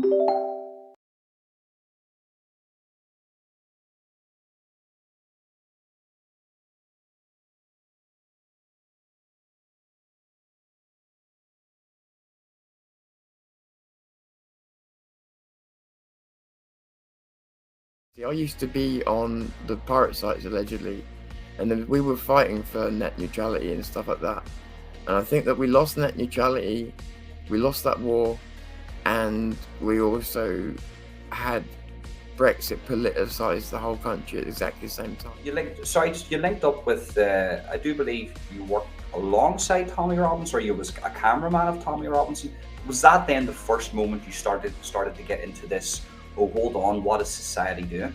See, I used to be on the pirate sites allegedly, and then we were fighting for net neutrality and stuff like that. And I think that we lost net neutrality, we lost that war, and we also had Brexit politicized the whole country at exactly the same time. You linked up with. I do believe you worked alongside Tommy Robinson, or you was a cameraman of Tommy Robinson. Was that then the first moment you started to get into this? Oh, hold on, what is society doing?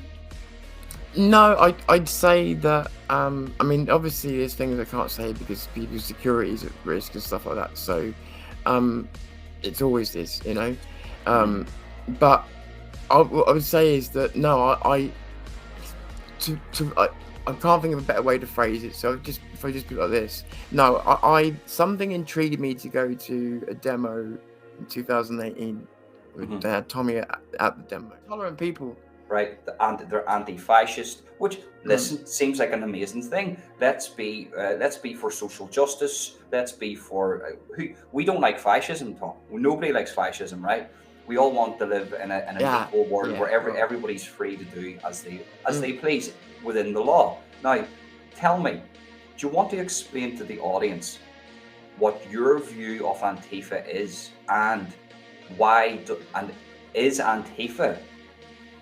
No, I'd say that. I mean, obviously, there's things I can't say because people's security is at risk and stuff like that. So, it's always this, you know. But what I would say is that no, I can't think of a better way to phrase it. So if I just put it like this, no, something intrigued me to go to a demo in 2018. They had Tommy at the demo. Tolerant people. Right, they're anti-fascist, which listen seems like an amazing thing. Let's be for social justice. Let's be for we don't like fascism, Tom. Nobody likes fascism, right? We all want to live in a equal world where everybody's free to do as they please within the law. Now, tell me, do you want to explain to the audience what your view of Antifa is and why? And is Antifa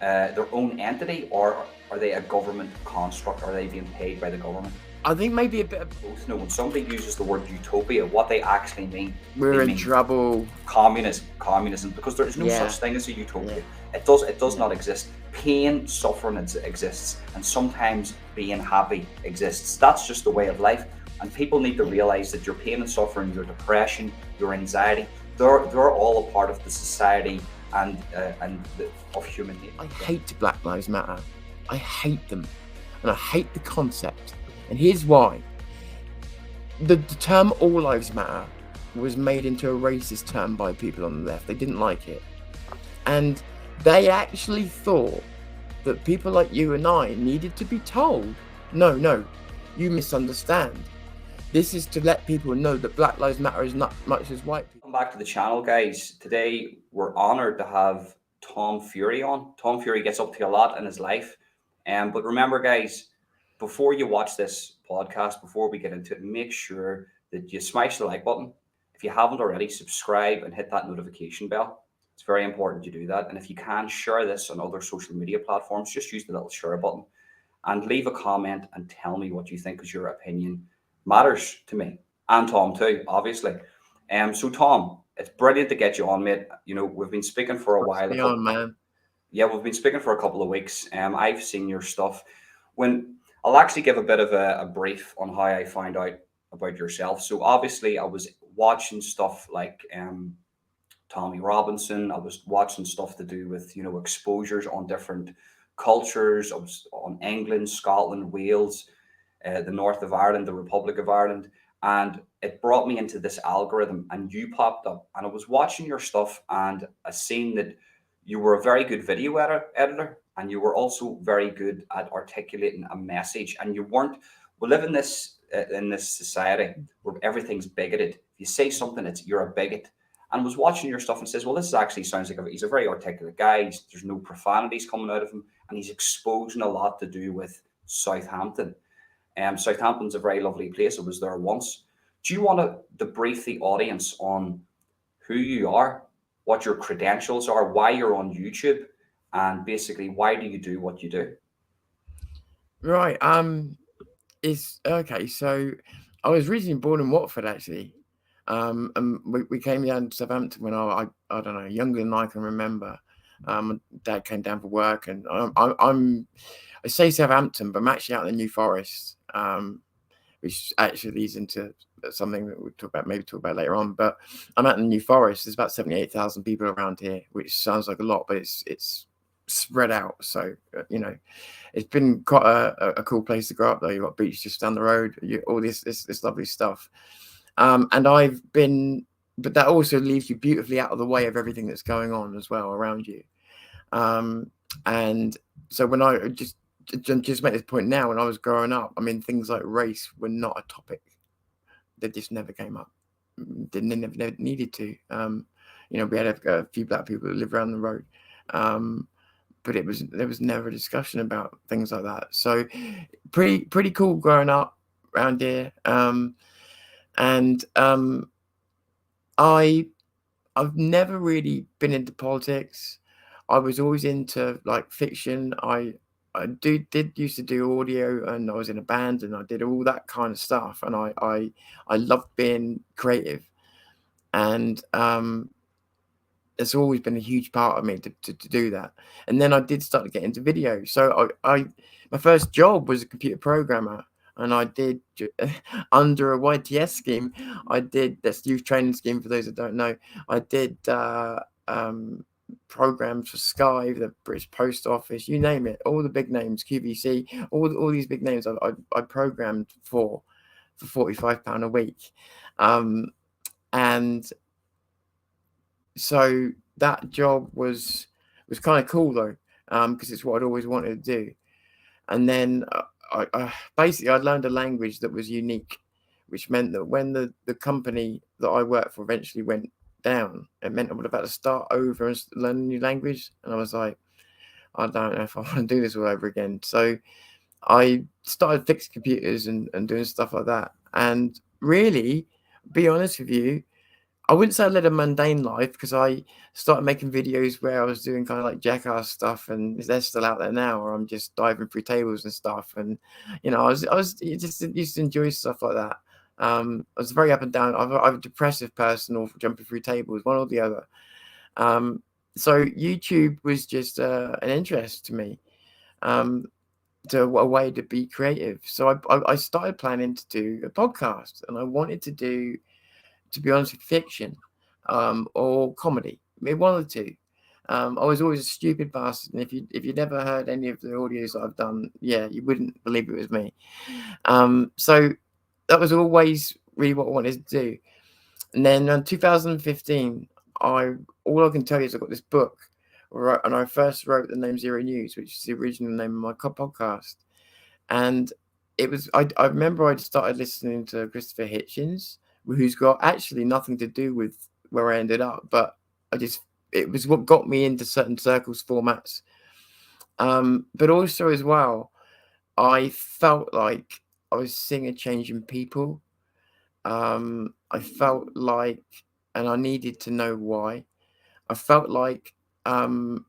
their own entity, or are they a government construct? Are they being paid by the government? I think maybe a bit of both. No, when somebody uses the word utopia, what they actually mean, we're in trouble. Communism, because there is no such thing as a utopia. It does not exist. Pain, suffering exists, and sometimes being happy exists. That's just the way of life, and people need to realize that your pain and suffering, your depression, your anxiety, they're all a part of the society and of human nature. I hate Black Lives Matter. I hate them, and I hate the concept. And here's why. The term All Lives Matter was made into a racist term by people on the left. They didn't like it, and they actually thought that people like you and I needed to be told, no, you misunderstand. This is to let people know that Black Lives Matter is not much as white people. Welcome back to the channel, guys. Today, we're honored to have Tom Fury on. Tom Fury gets up to a lot in his life. But remember, guys, before you watch this podcast, before we get into it, make sure that you smash the like button. If you haven't already, subscribe and hit that notification bell. It's very important you do that. And if you can, share this on other social media platforms. Just use the little share button and leave a comment and tell me what you think, because your opinion matters to me and Tom too, obviously. So Tom, it's brilliant to get you on, mate. You know, we've been speaking for a while. Man. Yeah, we've been speaking for a couple of weeks. I've seen your stuff. I'll actually give a bit of a brief on how I found out about yourself. So obviously I was watching stuff like Tommy Robinson. I was watching stuff to do with, you know, exposures on different cultures. I was on England, Scotland, Wales, the north of Ireland, the Republic of Ireland, and it brought me into this algorithm, and you popped up, and I was watching your stuff, and I seen that you were a very good video editor, and you were also very good at articulating a message. And you weren't. We live in this society where everything's bigoted. If you say something, you're a bigot. And I was watching your stuff and says, well, this actually sounds like he's a very articulate guy. There's no profanities coming out of him, and he's exposing a lot to do with Southampton. Southampton's a very lovely place. I was there once. Do you want to debrief the audience on who you are, what your credentials are, why you're on YouTube, and basically why do you do what you do? Right. It's okay. So I was originally born in Watford, actually. And we came down to Southampton when I don't know, younger than I can remember. My dad came down for work, and I say Southampton, but I'm actually out in the New Forest, which actually leads into something that we'll talk about later on. But I'm out in the New Forest. There's about 78,000 people around here, which sounds like a lot, but it's spread out. So you know, it's been quite a cool place to grow up. Though you've got beach just down the road, all this lovely stuff. And I've been but that also leaves you beautifully out of the way of everything that's going on as well around you. Um, and so when I just make this point now, when I was growing up, I mean, things like race were not a topic. They just never came up. Didn't never needed to. We had a few black people that lived around the road, but there was never a discussion about things like that. So pretty cool growing up around here. And I I've never really been into politics. I was always into like fiction. I did used to do audio, and I was in a band, and I did all that kind of stuff. And I loved being creative, and it's always been a huge part of me to do that. And then I did start to get into video. So I my first job was a computer programmer, and I did under a YTS scheme. I did that's youth training scheme for those that don't know. I did um, programs for Sky, the British Post Office, you name it, all the big names, QVC, all these big names. I programmed for £45 a week, um, and so that job was kind of cool though, because it's what I'd always wanted to do. And then I basically I learned a language that was unique, which meant that when the company that I worked for eventually went down, it meant I would have had to start over and learn a new language. And I was like, I don't know if I want to do this all over again. So I started fixing computers and doing stuff like that. And really, be honest with you, I wouldn't say I led a mundane life, because I started making videos where I was doing kind of like jackass stuff, and they're still out there now, or I'm just diving through tables and stuff. And I was just used to enjoy stuff like that. I was very up and down. I'm a depressive person, or jumping through tables, one or the other. Um, so YouTube was just an interest to me, um, to a way to be creative. So I started planning to do a podcast, and I wanted to do, to be honest, with fiction, or comedy. I mean, one of the two. I was always a stupid bastard, and if you never heard any of the audios that I've done, yeah, you wouldn't believe it was me. So that was always really what I wanted to do. And then in 2015, I all I can tell you is I got this book, right, and I first wrote the name Zero News, which is the original name of my podcast. And it was I remember I started listening to Christopher Hitchens, who's got actually nothing to do with where I ended up, but I just it was what got me into certain circles formats. But also as well, I felt like I was seeing a change in people. I felt like, and I needed to know why. I felt like um,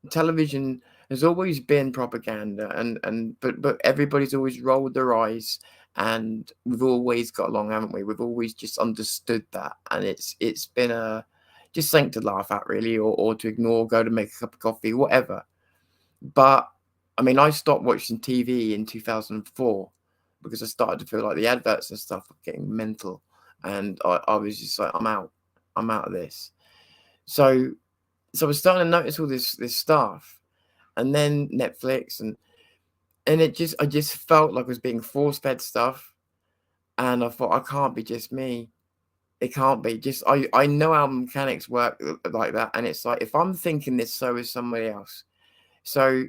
television has always been propaganda, but everybody's always rolled their eyes, and we've always got along, haven't we? We've always just understood that, and it's been a just something to laugh at, really, or to ignore, go to make a cup of coffee, whatever. But I mean, I stopped watching TV in 2004 because I started to feel like the adverts and stuff were getting mental, and I was just like, I'm out of this. So so I was starting to notice all this stuff, and then Netflix, and I just felt like I was being force fed stuff, and I thought, I can't be just me. It can't be just I know how mechanics work like that, and it's like if I'm thinking this, so is somebody else. So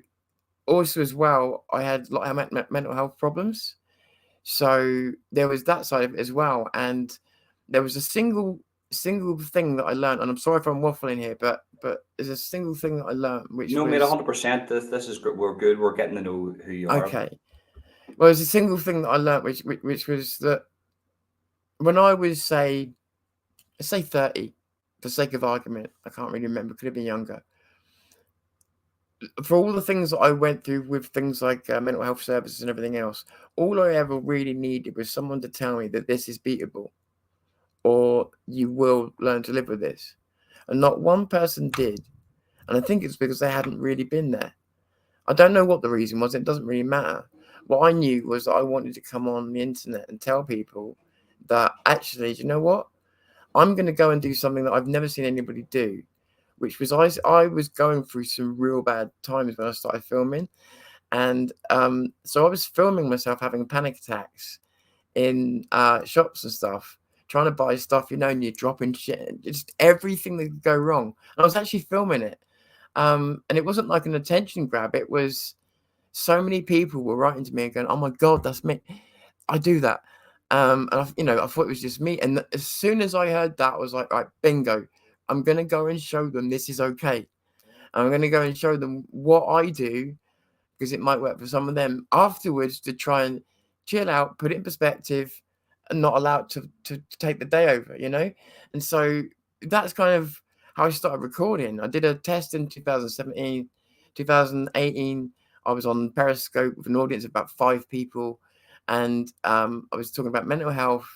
also as well, I had like mental health problems, so there was that side of it as well, and there was a single thing that I learned, and I'm sorry if I'm waffling here, but there's a single thing that I learned, which No, mate, was 100%. This is good. We're good. We're getting to know who you are. okay. Well, there's a single thing that I learned, which was that when I was say let's say 30, for sake of argument, I can't really remember, could have been younger. For all the things that I went through with things like mental health services and everything else, all I ever really needed was someone to tell me that this is beatable, or you will learn to live with this. And not one person did. And I think it's because they hadn't really been there. I don't know what the reason was. It doesn't really matter. What I knew was that I wanted to come on the internet and tell people that actually, do you know what? I'm going to go and do something that I've never seen anybody do, which was I was going through some real bad times when I started filming. And so I was filming myself having panic attacks in shops and stuff, trying to buy stuff, and you're dropping shit, just everything that could go wrong. And I was actually filming it, and it wasn't like an attention grab. It was so many people were writing to me and going, "Oh my god, that's me! I do that." And I thought it was just me. And as soon as I heard that, I was like, "Right, bingo! I'm gonna go and show them this is okay. I'm gonna go and show them what I do." Because it might work for some of them afterwards to try and chill out, put it in perspective, and not allow it to take the day over. And so that's kind of how I started recording. I did a test in 2017, 2018. I was on Periscope with an audience of about 5 people, and I was talking about mental health.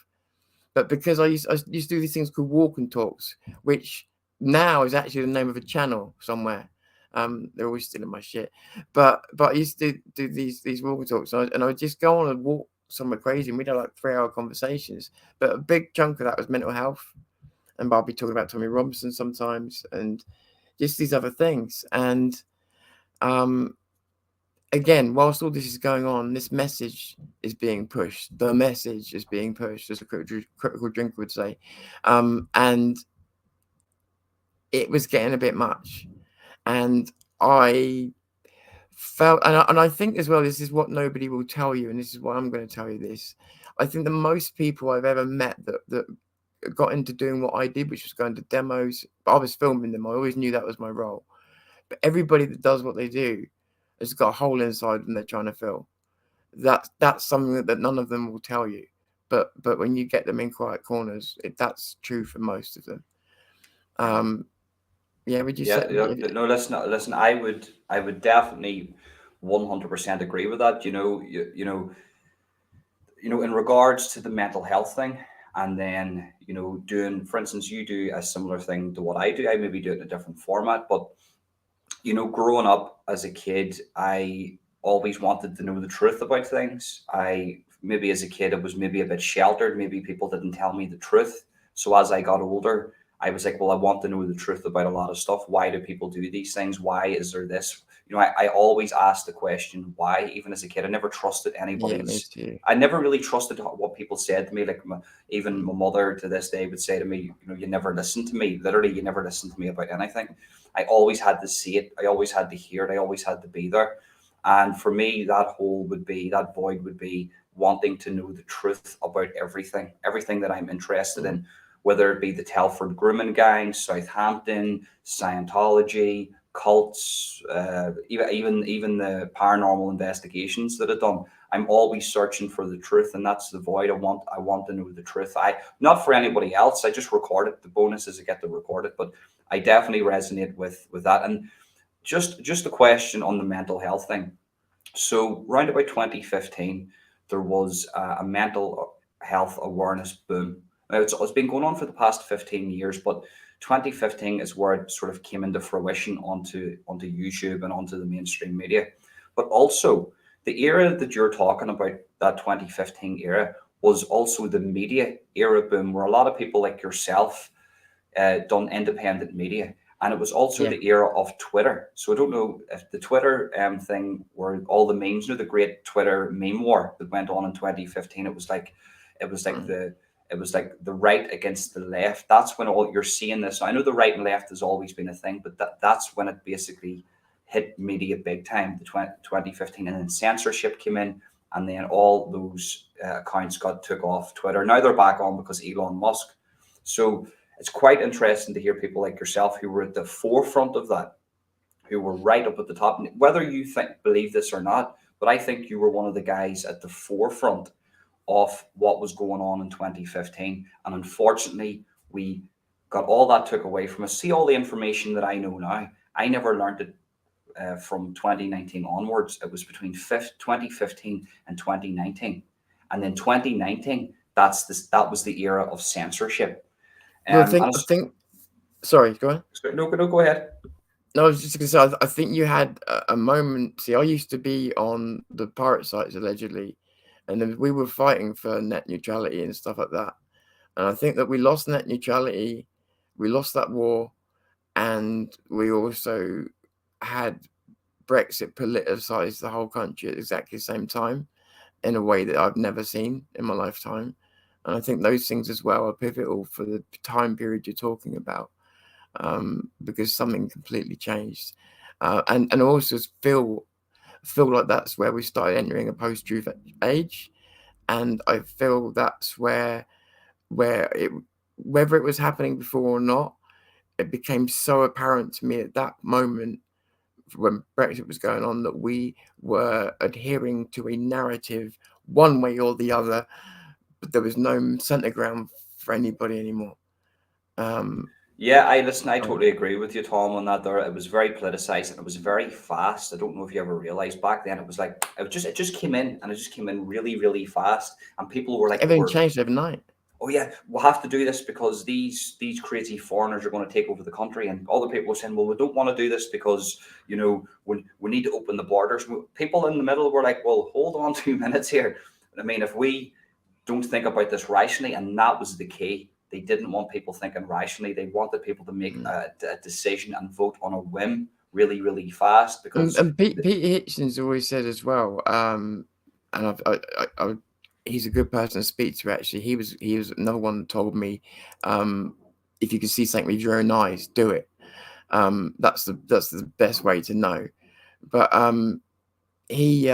But because I used to do these things called walk and talks, which now is actually the name of a channel somewhere. They're always stealing my shit, but I used to do these walk and talks, and I would just go on and walk somewhere crazy, and we'd have like 3-hour conversations. But a big chunk of that was mental health, and I'll be talking about Tommy Robinson sometimes, and just these other things. And um, again, whilst all this is going on, this message is being pushed. The message is being pushed, as a critical drinker would say. And it was getting a bit much. And I felt, and I think as well, this is what nobody will tell you, and this is why I'm going to tell you this. I think the most people I've ever met that got into doing what I did, which was going to demos, I was filming them. I always knew that was my role. But everybody that does what they do has got a hole inside them they're trying to fill. That's something that none of them will tell you. But when you get them in quiet corners, that's true for most of them. Um, yeah, would you Yeah, say? yeah, no, listen. I would definitely 100% agree with that. In regards to the mental health thing, and then doing, for instance, you do a similar thing to what I do. I maybe do it in a different format, but growing up as a kid, I always wanted to know the truth about things. I maybe as a kid, I was maybe a bit sheltered. Maybe people didn't tell me the truth. So as I got older, I was like, well, I want to know the truth about a lot of stuff. Why do people do these things? Why is there this? I always asked the question why, even as a kid. I never trusted Yeah, me anybody's. too. I never really trusted what people said to me. Like even my mother to this day would say to me, you never listen to me. Literally, you never listen to me about anything. I always had to see it. I always had to hear it. I always had to be there. And for me, that void would be wanting to know the truth about everything that I'm interested Mm. in, whether it be the Telford grooming gang, Southampton, Scientology, cults, even the paranormal investigations that I've done. I'm always searching for the truth, and that's the void. I want to know the truth. I not for anybody else. I just record it. The bonus is I get to record it, but I definitely resonate with that. And just a question on the mental health thing. So round about 2015, there was a mental health awareness boom. Now, it's been going on for the past 15 years, but 2015 is where it sort of came into fruition onto YouTube and onto the mainstream media. But also, the era that you're talking about, that 2015 era, was also the media era boom, where a lot of people like yourself done independent media. And it was also Yeah. the era of Twitter. So I don't know if the Twitter thing where all the memes, the great Twitter meme war that went on in 2015. It was like Mm. the it was like the right against the left. That's when all you're seeing this. I know the right and left has always been a thing, but that's when it basically hit media big time, the 2015, and then censorship came in, and then all those accounts got took off Twitter. Now they're back on because Elon Musk. So it's quite interesting to hear people like yourself who were at the forefront of that, who were right up at the top. Whether you believe this or not, but I think you were one of the guys at the forefront of what was going on in 2015. And unfortunately, we got all that took away from us. See all the information that I know now. I never learned it from 2019 onwards. It was between 2015 and 2019. And then 2019, that was the era of censorship. Well, And I think. Sorry, go on. no, no, go ahead. No, I was just going to say, I think you had a moment. See, I used to be on the pirate sites allegedly, and then we were fighting for net neutrality and stuff like that. And I think that we lost net neutrality, we lost that war, and we also had Brexit politicized the whole country at exactly the same time in a way that I've never seen in my lifetime. And I think those things as well are pivotal for the time period you're talking about, because something completely changed. And I also feel like that's where we started entering a post-truth age, and I feel that's where it, whether it was happening before or not, it became so apparent to me at that moment when Brexit was going on that we were adhering to a narrative one way or the other, but there was no centre ground for anybody anymore. Um, Yeah, I listen. I so totally agree with you, Tom, on that. There, it was very politicized and it was very fast. I don't know if you ever realized back then. It was like it just came in and it just came in really, really fast, and people were like, everything "We're changed overnight. oh yeah, we'll have to do this because these crazy foreigners are going to take over the country." And other people were saying, "Well, we don't want to do this because we need to open the borders." People in the middle were like, "Well, hold on 2 minutes here. I mean, if we don't think about this rationally," and that was the key. They didn't want people thinking rationally. They wanted people to make Mm. a decision and vote on a whim really, really fast because And Pete Hitchens always said as well, and I, he's a good person to speak to. Actually, he was another one that told me, um, if you can see something with your own eyes, do it. That's the best way to know. But he,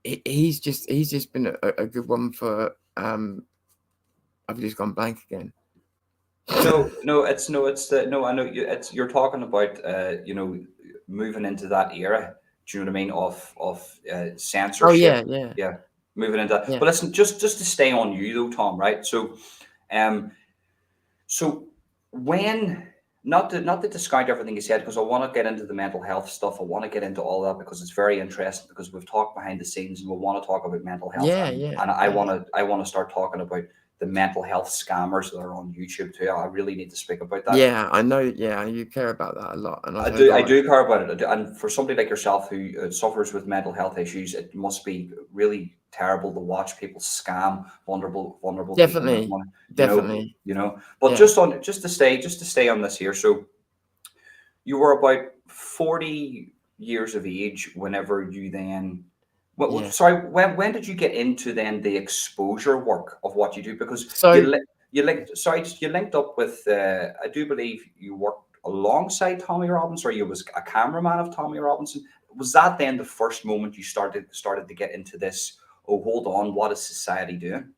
he's just been a good one for. I've just gone blank again. no, no, it's no, it's the no. I know you. It's you're talking about moving into that era. Do you know what I mean? Of Oh censorship. yeah, yeah, Yeah, moving into that. yeah, But listen, just to stay on you though, Tom. Right. Um, so when not to discount everything you said because I want to get into the mental health stuff. I want to get into all that because it's very interesting because we've talked behind the scenes and we want to talk about mental health yeah, and yeah, and I yeah. want to I want to start talking about the mental health scammers that are on YouTube too. I really need to speak about that. Yeah, I know. Yeah, you care about that a lot, and I've heard I like, do care about it. I do. And for somebody like yourself who suffers with mental health issues, it must be really terrible to watch people scam vulnerable people out of definitely, money. definitely. You know. But Yeah, just to stay on this here. So you were about 40 years of age whenever you then. yeah. Sorry, when did you get into then the exposure work of what you do? Because So you linked, sorry, just you linked up with, I do believe you worked alongside Tommy Robinson, or you was a cameraman of Tommy Robinson. Was that then the first moment you started to get into this? Oh, hold on, what is society doing?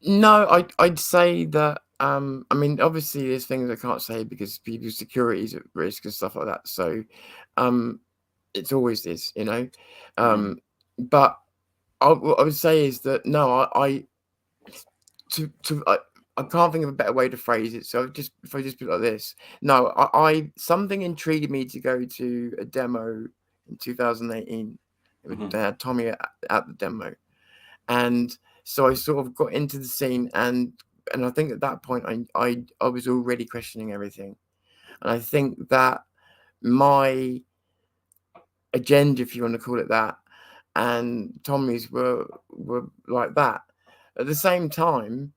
no, I'd say that. I mean, obviously, there's things I can't say because people's security is at risk and stuff like that. So, um, it's always is. Hmm. But what I would say is that no, I to I can't think of a better way to phrase it. So just if I just put it like this, no, I something intrigued me to go to a demo in 2018. Hmm. They had Tommy at the demo, and so I sort of got into the scene, and I think at that point I was already questioning everything, and I think that my agenda, if you want to call it that, and Tommy's were like that. At the same time,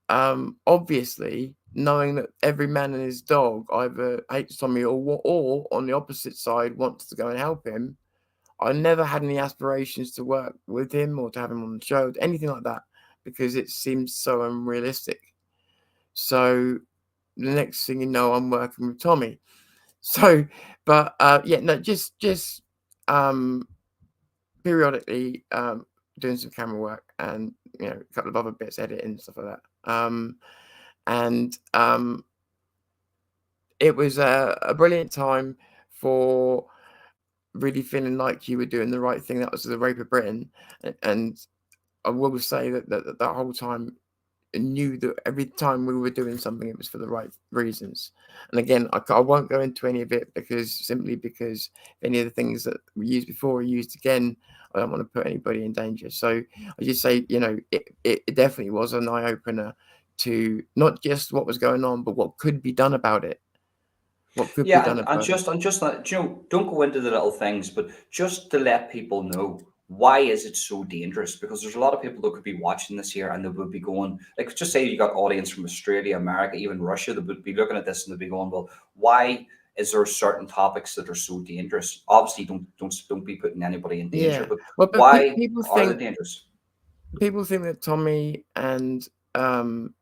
obviously, knowing that every man and his dog either hates Tommy or on the opposite side wants to go and help him, I never had any aspirations to work with him or to have him on the show, anything like that, because it seems so unrealistic. So the next thing you know, I'm working with Tommy. So, but yeah, no, just um, periodically doing some camera work and a couple of other bits, editing and stuff like that. And it was a brilliant time for really feeling like you were doing the right thing. That was the rape of Britain, and I will say that whole time I knew that every time we were doing something, it was for the right reasons. And again, I won't go into any of it because any of the things that we used before are used again. I don't want to put anybody in danger. So I just say, it definitely was an eye opener to not just what was going on, but what could be done about it. What could be Yeah, done about it. and just don't go into the little things, but just to let people know why is it so dangerous? Because there's a lot of people that could be watching this here and they would be going, like, just say you got audience from Australia, America, even Russia, that would be looking at this and they'd be going, well, why is there certain topics that are so dangerous? Obviously, don't be putting anybody in danger, Yeah. but Well, but why people are they think dangerous? people think that Tommy and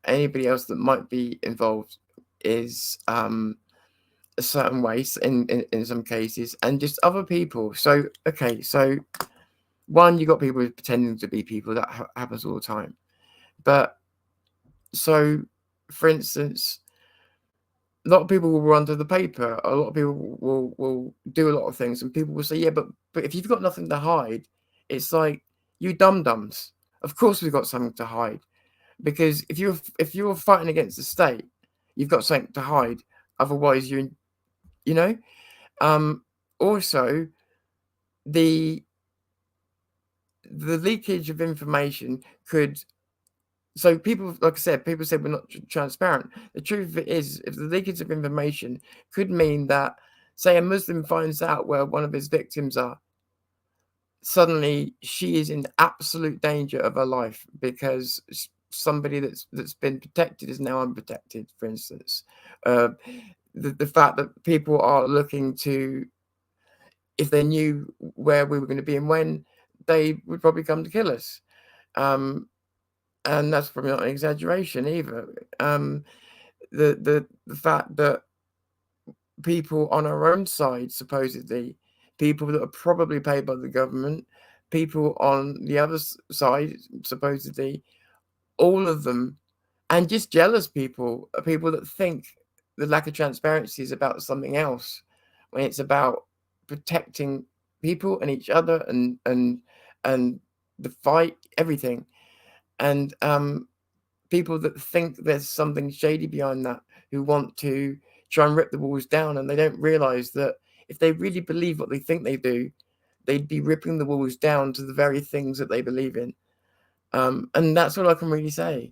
anybody else that might be involved is a certain way in some cases, and just other people. So okay, so one, you got people pretending to be people. That happens all the time. But so, for instance, a lot of people will run to the paper. A lot of people will do a lot of things, and people will say, "Yeah, but if you've got nothing to hide, it's like you dum dums. Of course, we've got something to hide because if you're fighting against the state, you've got something to hide. Otherwise, you know. Um, Also, the the leakage of information could. So people, like I said, people said we're not transparent. The truth of it is, if the leakage of information could mean that, say, a Muslim finds out where one of his victims are, suddenly she is in absolute danger of her life because somebody that's been protected is now unprotected. For instance, uh, the fact that people are looking to, if they knew where we were going to be and when, they would probably come to kill us. Um, and that's probably not an exaggeration either. The fact that people on our own side, supposedly, people that are probably paid by the government, people on the other side, supposedly, all of them, and just jealous people, people that think the lack of transparency is about something else, when it's about protecting people and each other and the fight, everything. And people that think there's something shady behind that, who want to try and rip the walls down, and they don't realize that if they really believe what they think they do, they'd be ripping the walls down to the very things that they believe in. And that's all I can really say.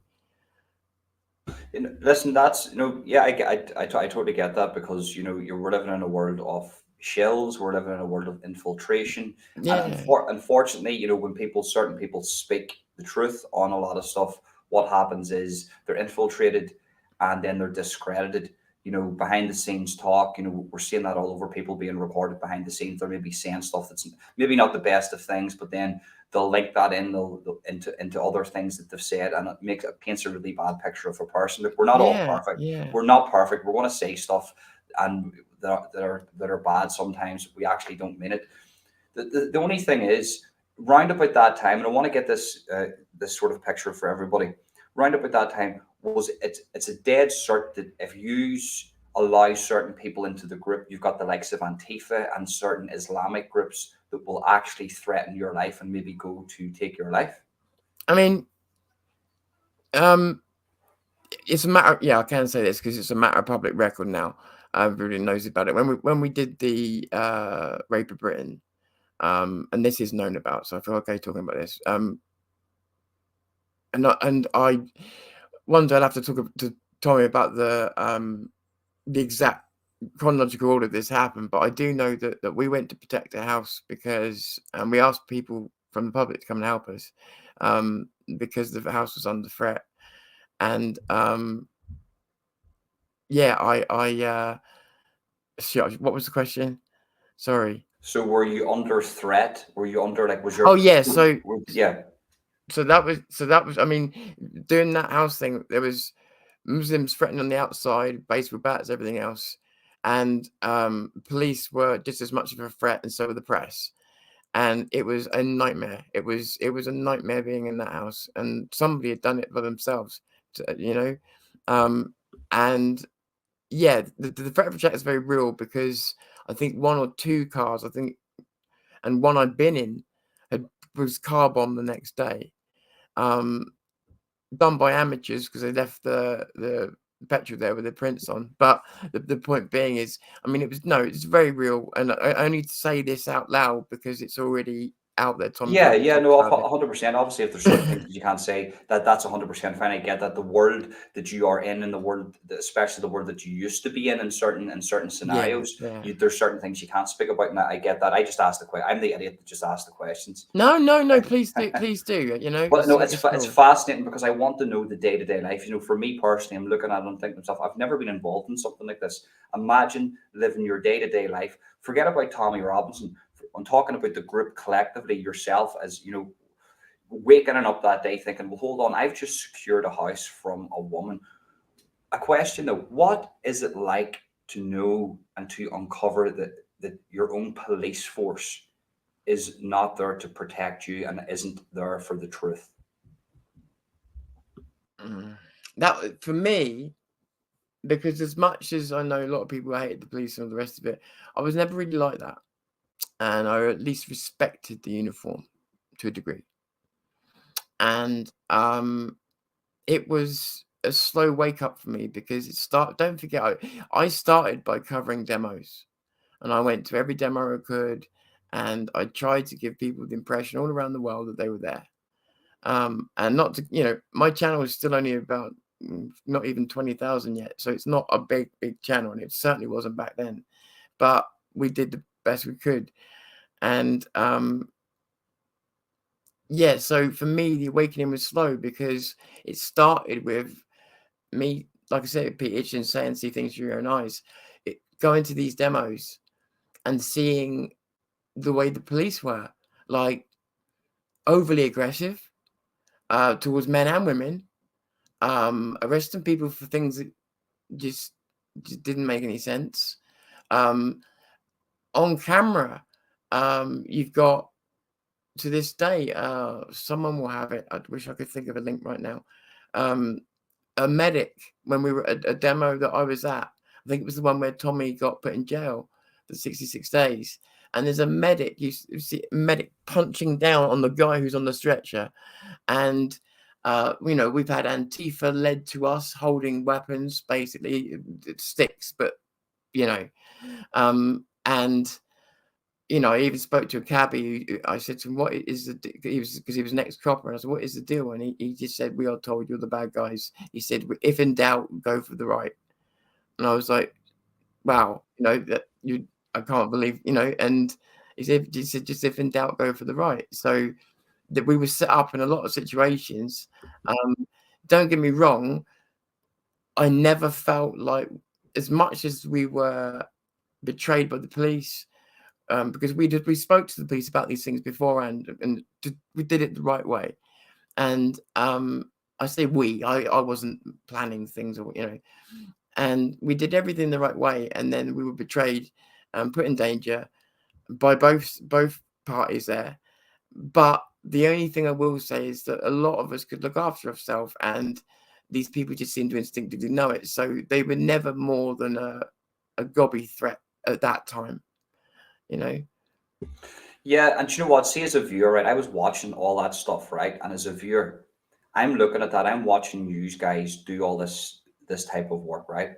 Listen, that's yeah, I totally get that because we're living in a world of shells, we're living in a world of infiltration, and Yeah, unfortunately, when certain people speak the truth on a lot of stuff, what happens is they're infiltrated, and then they're discredited. Behind the scenes talk. We're seeing that all over. People being recorded behind the scenes. They're maybe saying stuff that's maybe not the best of things, but then they'll link that they'll into other things that they've said, and it paints a really bad picture of a person. Look, we're not all yeah, perfect. yeah. We're not perfect. We're going to say stuff, and that are bad sometimes. We actually don't mean it. The only thing is, round about that time, and I want to get this sort of picture for everybody. Round about that time was it's a dead cert that if you allow certain people into the group, you've got the likes of Antifa and certain Islamic groups that will actually threaten your life and maybe go to take your life. I mean, um, it's a matter. Yeah, I can say this because it's a matter of public record now. Everybody knows about it. When we did the rape of Britain, and this is known about, so I feel okay talking about this. And I one day I'll have to talk to Tommy about the exact chronological order this happened, but I do know that we went to protect a house because we asked people from the public to come and help us, because the house was under threat. And yeah, shit, what was the question? Sorry. So were you under threat? Were you under like was Oh your yeah, so yeah. so that was, I mean, doing that house thing, there was Muslims threatening on the outside, baseball bats, everything else, and police were just as much of a threat, and so were the press. And it was a nightmare. It was a nightmare being in that house, and somebody had done it for themselves, you know. And yeah, the threat of attack is very real because I think one or two cars, I think, and one I'd been in, had was car bombed the next day. Um, Done by amateurs because they left the petrol there with the prints on. But the point being is, I mean, it's very real, and I only say this out loud because it's already out there. Tommy's Yeah, already yeah, talked no, about it. 100%. Obviously, if there's certain things that you can't say, that's 100% fine. I get that the world that you are in, and the world, especially the world that you used to be in certain Yeah, scenarios, yeah. there's certain things you can't speak about, and I get that. I just asked the question. I'm the idiot that just asked the questions. No, no, no. Please do. But no, It's it's cool. fascinating because I want to know the day to day life. For me personally, I'm looking at it and thinking to myself, I've never been involved in something like this. Imagine living your day to day life. Forget about Tommy Robinson. I'm talking about the group collectively, yourself as waking up that day thinking, well, hold on, I've just secured a house from a woman. A question though, what is it like to know and to uncover that your own police force is not there to protect you and isn't there for the truth? Mm. That for me, because as much as I know a lot of people hated the police and all the rest of it, I was never really like that, and I at least respected the uniform to a degree. And it was a slow wake up for me because it start. Don't forget, I started by covering demos, and I went to every demo I could, and I tried to give people the impression all around the world that they were there. And not to, my channel is still only about not even 20,000 yet, so it's not a big channel, and it certainly wasn't back then. But we did the best we could, and yeah. So for me, the awakening was slow because it started with me, like I said, Pete Hitchens saying, "See things through your own eyes." Going to these demos and seeing the way the police were, like overly aggressive towards men and women, arresting people for things that just, just didn't make any sense. Um, on camera, you've got to this day, someone will have it. I wish I could think of a link right now. Um, a medic when we were at a demo that I was at. I think it was the one where Tommy got put in jail for 66 days. And there's a medic, you see a medic punching down on the guy who's on the stretcher. And, we've had Antifa led to us holding weapons, basically, sticks, but, you know, and, I even spoke to a cabbie. I said to him, "What is the?" He was because he was an ex-copper, and I said, "What is the deal?" And he just said, "We are told you're the bad guys." He said, "If in doubt, go for the right." And I was like, "Wow, that you, I can't believe, And he said, just if in doubt, go for the right. So that we were set up in a lot of situations. Um, don't get me wrong, I never felt like, as much as we were betrayed by the police, because we spoke to the police about these things beforehand, and we did it the right way. And I say we, I wasn't planning things, or and we did everything the right way, and then we were betrayed and put in danger by both parties there. But the only thing I will say is that a lot of us could look after ourselves, and these people just seem to instinctively know it. So they were never more than a gobby threat at that time, you know. Yeah, and you know what? See, as a viewer, right, I was watching all that stuff, right, and as a viewer, I'm looking at that. I'm watching you guys do all this type of work, right,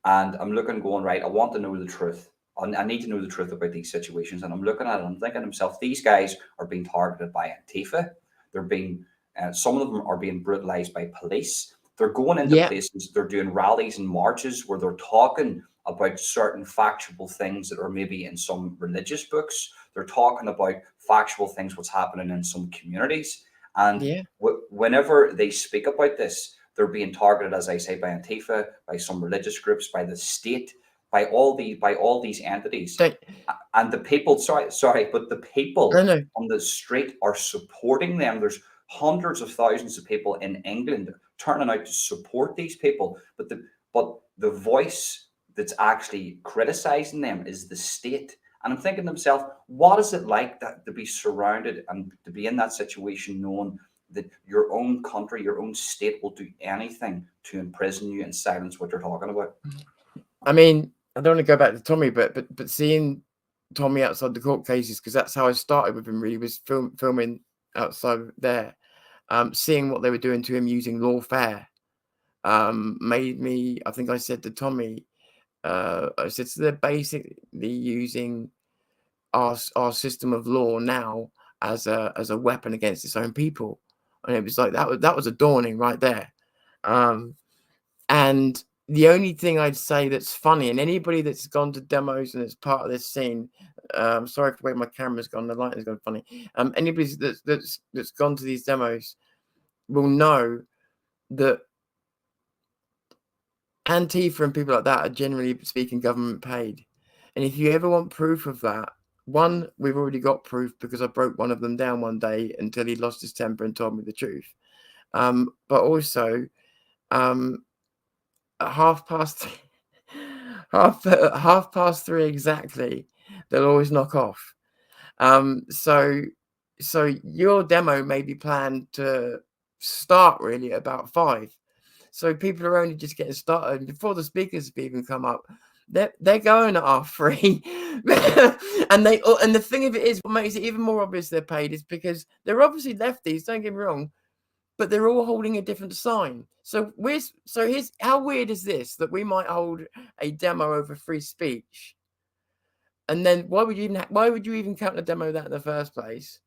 and I'm looking, going, right. I want to know the truth. I need to know the truth about these situations, and I'm looking at it. I'm thinking to myself, these guys are being targeted by Antifa. They're being, some of them are being brutalized by police. They're going into Yeah, places. They're doing rallies and marches where they're talking about certain factual things that are maybe in some religious books. They're talking about factual things, what's happening in some communities. And yeah. whenever they speak about this, they're being targeted, as I say, by Antifa, by some religious groups, by the state, by all these entities. Don't And the people, sorry, but the no, people no. on the street are supporting them. There's hundreds of thousands of people in England turning out to support these people, but the voice that's actually criticizing them is the state. And I'm thinking to myself, what is it like that to be surrounded and to be in that situation, knowing that your own country, your own state will do anything to imprison you and silence what you're talking about? I mean, I don't want to go back to Tommy, but seeing Tommy outside the court cases, because that's how I started with him. Really, was filming outside there, seeing what they were doing to him using lawfare, made me. I think I said to Tommy, I said, so they're basically using our system of law now as a weapon against its own people, and it was like that was a dawning right there. Um, And the only thing I'd say that's funny, and anybody that's gone to demos and it's part of this scene, sorry for the way my camera's gone, the lighting's gone funny. Anybody that's gone to these demos will know that Antifa and people like that are generally speaking government paid. And if you ever want proof of that, One, we've already got proof because I broke one of them down one day until he lost his temper and told me the truth. But also, um, at half past half past 3 exactly, they'll always knock off. So your demo may be planned to start really at about 5. So people are only just getting started before the speakers have even come up. They're going at R3, and the thing of it is, what makes it even more obvious they're paid is because they're obviously lefties. Don't get me wrong, but they're all holding a different sign. So here's how weird is this that we might hold a demo over free speech, and then why would you even count a demo that in the first place?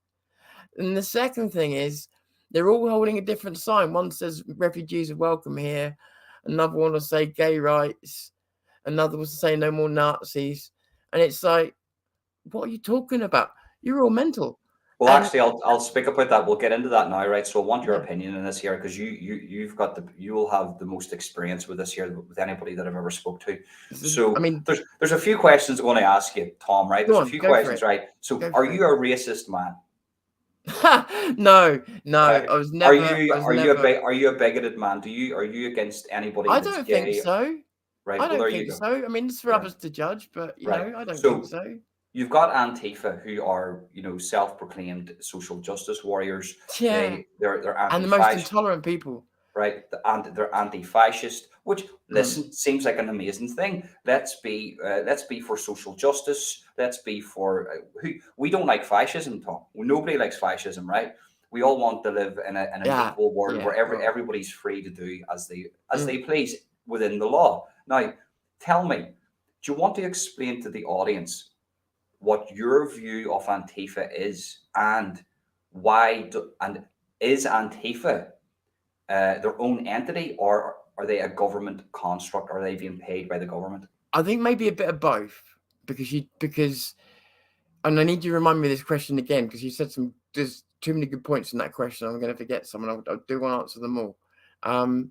And the second thing is, they're all holding a different sign. One says refugees are welcome here. Another one will say gay rights. Another will say no more Nazis. And it's like, what are you talking about? You're all mental. Well, And actually, I'll speak about that. We'll get into that now, right? So I want your yeah, opinion in this here because you will have the most experience with this here with anybody that I've ever spoke to. I So mean, there's a few questions I want to ask you, Tom. Right? go There's a on, few go for questions, it. right? So Go are for it. you a racist man? No, no, Right? I was never, Are you a bigoted man? Are you against anybody I that's don't think gay? so. I Right? Well, don't there you think go. so. I mean, it's for Yeah. others to judge, but Right. I don't think So so. you've got Antifa, who are self-proclaimed social justice warriors. Yeah. They're And the most anti-fascist, intolerant people. right? They're anti-fascist, which Mm. listen seems like an amazing thing. Let's be for social justice. Let's be for who we don't like fascism, Tom. Nobody likes fascism, right? We all want to live in an Yeah, equal world yeah. where Oh. everybody's free to do as Mm. they please within the law. Now, tell me, do you want to explain to the audience what your view of Antifa is and and is Antifa their own entity, or are they a government construct? Are they being paid by the government? I think maybe a bit of both because and I need you to remind me of this question again because you said there's too many good points in that question. I'm going to forget some, and I do want to answer them all. Um,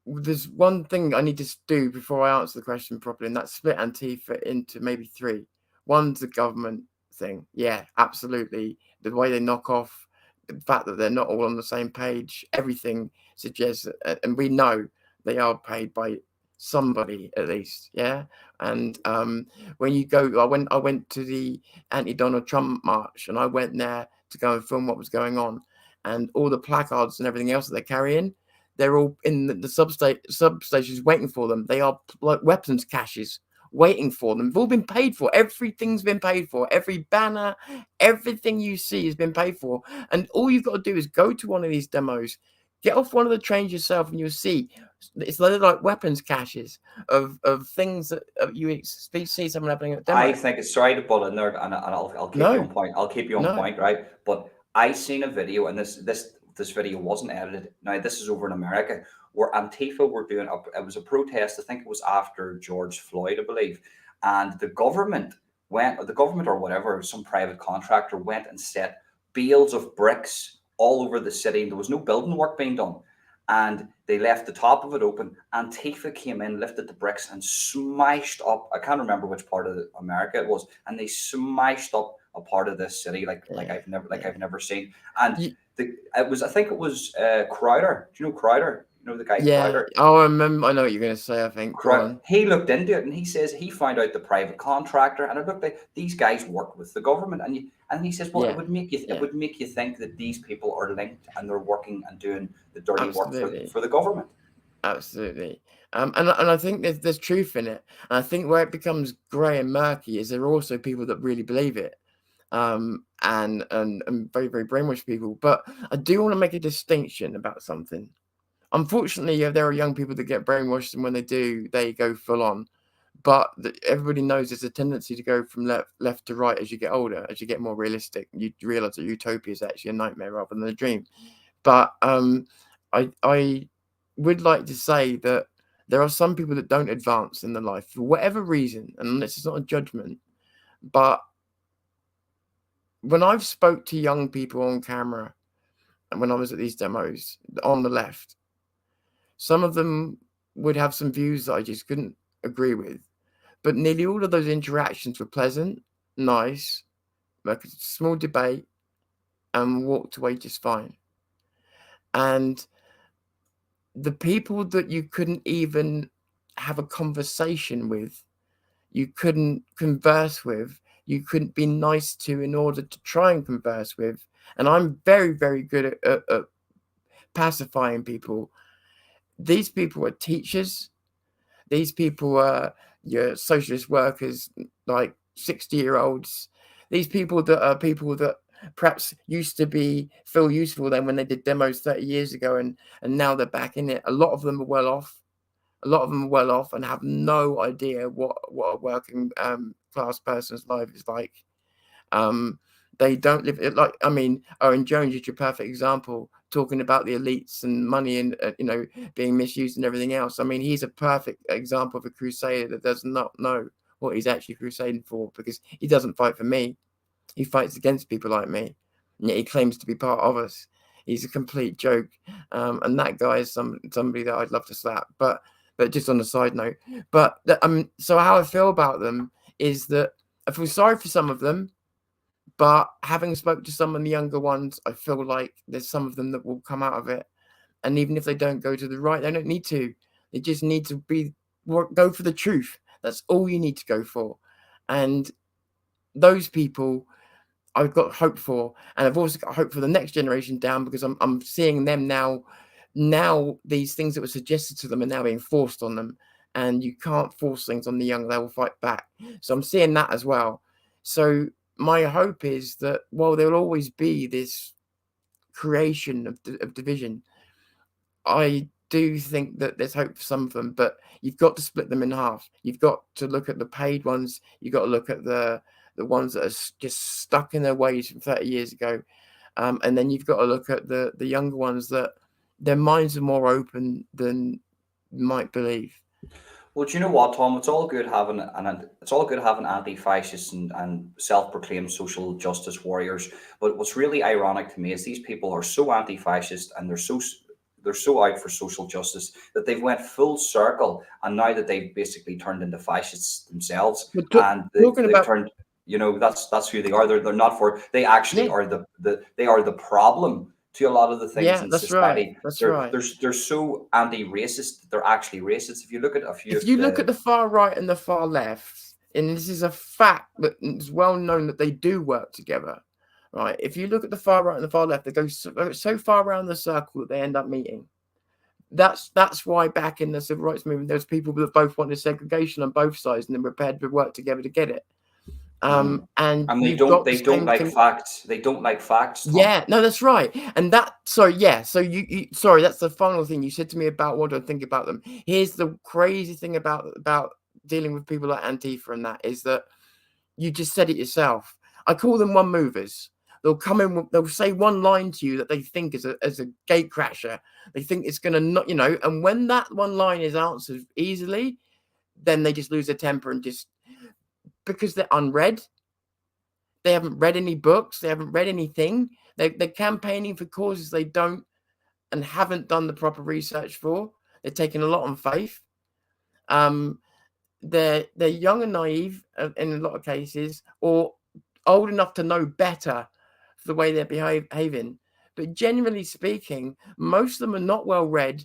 there's one thing I need to do before I answer the question properly, and that's split Antifa into maybe 3. One's the government thing. Yeah, absolutely. The way they knock off, the fact that they're not all on the same page, everything suggests, and we know they are paid by somebody at least. Yeah, and when you go, I went to the anti-Donald Trump march, and I went there to go and film what was going on, and all the placards and everything else that they're carrying, they're all in the substations waiting for them. They are like weapons caches waiting for them. They've all been paid for. Everything's been paid for. Every banner, everything you see has been paid for. And all you've got to do is go to one of these demos, get off one of the trains yourself, and you'll see it's like weapons caches of things that you see someone happening at a I demo. think it's sorry to butt in there, and I'll keep you No, on point. I'll keep you on no. point, right? But I seen a video, and this video wasn't edited. Now this is over in America, where Antifa were doing it was a protest. I think it was after George Floyd, I believe, and the government or whatever, some private contractor went and set bales of bricks all over the city, and there was no building work being done. And they left the top of it open. Antifa came in, lifted the bricks, and smashed up. I can't remember which part of America it was, and they smashed up a part of this city Yeah, I've yeah. never seen. And You, I think it was Crowder. Do you know Crowder? You know the guy yeah. Crowder. Oh, I remember. I know what you're going to say. I think. Go on. He looked into it and he says he found out the private contractor, and it looked like these guys work with the government. And he says, well, Yeah, it yeah. would make you think that these people are linked and they're working and doing the dirty work Absolutely. for the government. Absolutely. And I think there's truth in it. And I think where it becomes grey and murky is there are also people that really believe it. And very, very brainwashed people. But I do want to make a distinction about something. Unfortunately, yeah, there are young people that get brainwashed, and when they do, they go full on. But everybody knows there's a tendency to go from left to right as you get older, as you get more realistic. You realize that utopia is actually a nightmare rather than a dream. But I would like to say that there are some people that don't advance in their life for whatever reason, and this is not a judgment. But when I've spoke to young people on camera, and when I was at these demos on the left, some of them would have some views that I just couldn't agree with. But nearly all of those interactions were pleasant. nice, like a small debate, and walked away just fine. And the people that you couldn't even have a conversation with, you couldn't converse with, you couldn't be nice to in order to try and converse with. And I'm very, very good at pacifying people. These people are teachers. These people are your socialist workers, like 60-year-olds. These people that perhaps used to be feel useful then when they did demos 30 years ago, and now they're back in it. A lot of them are well off. A lot of them are well off and have no idea what a working class person's life is like. Um, they don't live it like, I mean, Owen Jones is your perfect example, talking about the elites and money and being misused and everything else. I mean, he's a perfect example of a crusader that does not know what he's actually crusading for, because he doesn't fight for me. He fights against people like me, and yet he claims to be part of us. He's a complete joke, and that guy is somebody that I'd love to slap. But just on a side note, so how I feel about them is that I feel sorry for some of them, but having spoke to some of the younger ones, I feel like there's some of them that will come out of it. And even if they don't go to the right, they don't need to. They just need to go for the truth. That's all you need to go for. And those people I've got hope for, and I've also got hope for the next generation down, because I'm seeing them now. Now these things that were suggested to them are now being forced on them, and you can't force things on the young; they will fight back. So I'm seeing that as well. So my hope is that while there will always be this creation of division, I do think that there's hope for some of them, but you've got to split them in half. You've got to look at the paid ones. You've got to look at the ones that are just stuck in their ways from 30 years ago. And then you've got to look at the younger ones that their minds are more open than you might believe. Well, do you know what, Tom? It's all good having anti-fascists and self-proclaimed social justice warriors. But what's really ironic to me is these people are so anti-fascist and they're so out for social justice that they've went full circle, and now that they've basically turned into fascists themselves, But and talking they've about, turned. That's who they are. They're not for. They actually yeah, are they are the problem to a lot of the things yeah, in that's right. society. That's they're right. they're they're so anti-racist that they're actually racist. If you look at a few If of you look at the the far right and the far left, and this is a fact that it's well known that they do work together, right? If you look at the far right and the far left, they go so far around the circle that they end up meeting. That's why back in the civil rights movement, there's people that both wanted segregation on both sides and then were prepared to work together to get it. Mhm. And And you've got the they don't same like thing. facts. They don't like facts, Tom. Yeah, no, that's right. And that, sorry, yeah. So you sorry, that's the final thing you said to me about what do I think about them. Here's the crazy thing about dealing with people like Antifa, and that is that you just said it yourself. I call them one movers. They'll come in, they'll say one line to you that they think is a gate crasher. They think it's gonna not, and when that one line is answered easily, then they just lose their temper and just, because they're unread, they haven't read any books, they haven't read anything. They're campaigning for causes they don't and haven't done the proper research for. They're taking a lot on faith. Um, they're young and naive in a lot of cases, or old enough to know better for the way they're behaving. But generally speaking, most of them are not well read.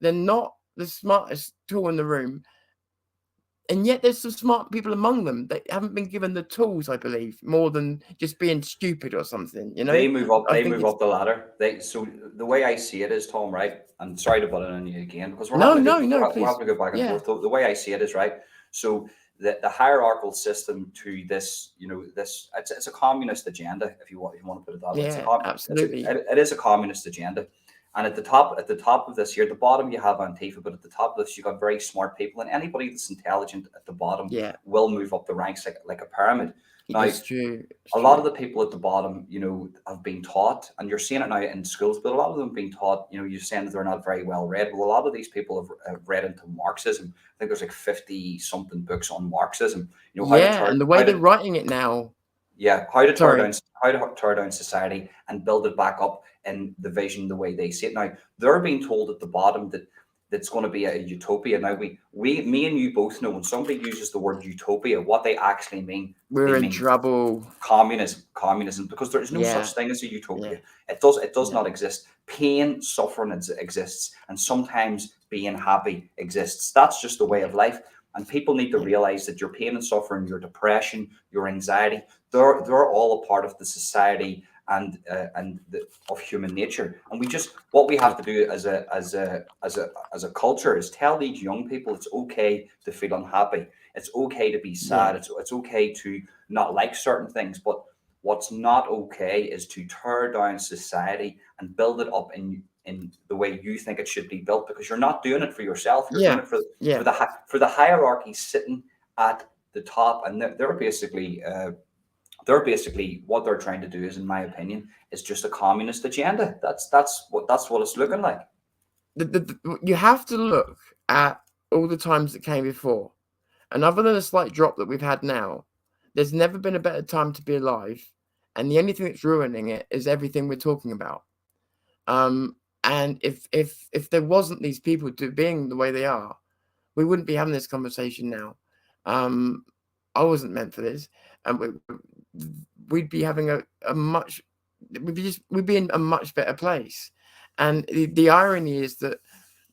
They're not the smartest tool in the room, and yet there's some smart people among them that haven't been given the tools, I believe, more than just being stupid or something. They move up. I They think move it's up the ladder. So the way I see it is, Tom, right? And sorry to butt in on you again, because no, no, no, we're please, having a good back and yeah, forth. The way I see it is, right. So the hierarchical system to this, it's a communist agenda. If you want to put it that way, yeah, absolutely, it is a communist agenda. And at the top of this here, at the bottom you have Antifa, but at the top of this you got very smart people, and anybody that's intelligent at the bottom yeah, will move up the ranks like a pyramid. Now, it's true, it's a lot true, of the people at the bottom, have been taught, and you're seeing it now in schools, but a lot of them have been taught, you're saying that they're not very well read. Well, a lot of these people have read into Marxism. I think there's like 50 something books on Marxism, yeah, and the way they're writing it now. how to tear Sorry, down society and build it back up in the vision the way they see it. Now they're being told at the bottom that that's going to be a utopia. Now, me and you both know when somebody uses the word utopia, what they actually mean. We're They in mean trouble. communism, because there is no Yeah, such thing as a yeah, utopia. It does yeah, not exist. Pain, suffering exists, and sometimes being happy exists. That's just the way yeah, of life. And people need to yeah, realize that your pain and suffering, your depression, your anxiety, they're all a part of the society of human nature. And we just, what we have yeah, to do as a culture is tell these young people it's okay to feel unhappy. It's okay to be yeah, sad. It's okay to not like certain things. But what's not okay is to tear down society and build it up in the way you think it should be built, because you're not doing it for yourself. You're doing yeah, it for yeah. the hierarchy sitting at the top, and they're basically what they're trying to do is, in my opinion, is just a communist agenda. That's what it's looking like. You have to look at all the times that came before, and other than a slight drop that we've had now, there's never been a better time to be alive. And the only thing that's ruining it is everything we're talking about. Um, and if there wasn't these people being the way they are, we wouldn't be having this conversation now. Um, I wasn't meant for this, and we'd be having a much we'd be in a much better place. And the irony is that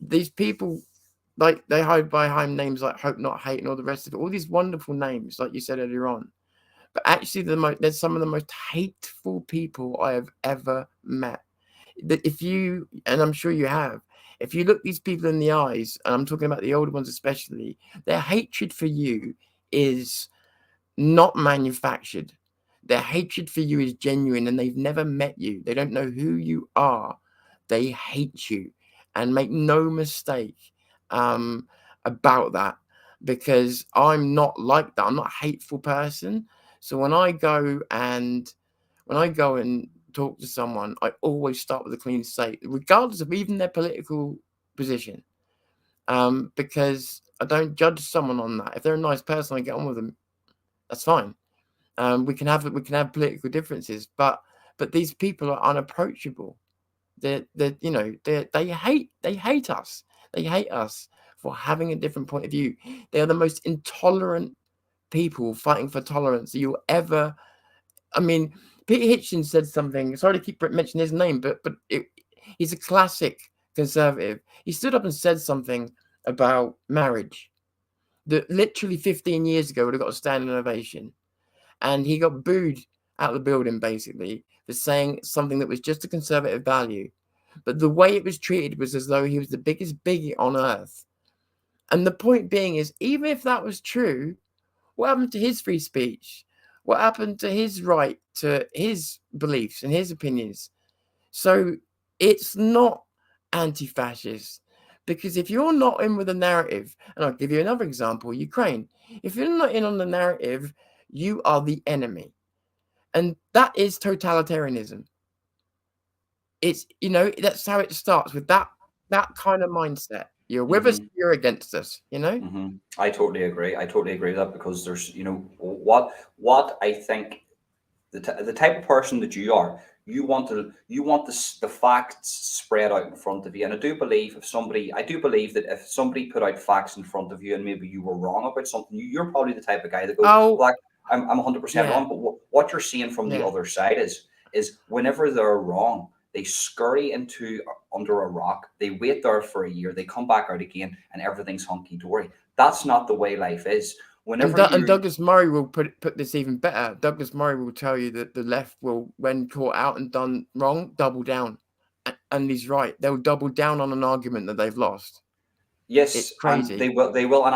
these people, like, they hide behind names like hope not hate and all the rest of it, all these wonderful names like you said earlier on, but actually there's some of the most hateful people I have ever met. That if you, and I'm sure you have, if you look these people in the eyes, and I'm talking about the older ones especially, their hatred for you is not manufactured. Their hatred for you is genuine, and they've never met you. They don't know who you are. They hate you, and make no mistake um, about that, because I'm not like that. I'm not a hateful person. So when I go and talk to someone, I always start with a clean slate, regardless of even their political position, because I don't judge someone on that. If they're a nice person, I get on with them. That's fine. We can have political differences, but these people are unapproachable. They hate us. They hate us for having a different point of view. They are the most intolerant people fighting for tolerance that you'll ever. I mean, Peter Hitchens said something. Sorry to keep mentioning his name, but he's a classic conservative. He stood up and said something about marriage that literally 15 years ago would have got a standing ovation, and he got booed out of the building basically for saying something that was just a conservative value. But the way it was treated was as though he was the biggest bigot on earth. And the point being is, even if that was true, what happened to his free speech? What happened to his right to his beliefs and his opinions? So it's not anti fascist. Because if you're not in with the narrative, and I'll give you another example, Ukraine, if you're not in on the narrative, you are the enemy. And that is totalitarianism. That's how it starts, with that kind of mindset. You're with us, Hmm. you're against us. I totally agree. I totally agree with that, because there's, what I think, the type of person that you are, you want the facts spread out in front of you. And I do believe that if somebody put out facts in front of you and maybe you were wrong about something, you're probably the type of guy that goes, Oh, well, I'm 100% yeah, wrong. But what you're seeing from the yeah. other side is whenever they're wrong, they scurry into under a rock, they wait there for a year, they come back out again, and everything's hunky dory. That's not the way life is. And Whenever Du and you Douglas Murray will put this even better. Douglas Murray will tell you that the left will, when caught out and done wrong, double down. And he's right. They'll double down on an argument that they've lost. It's Yes, and they crazy. will. They will, and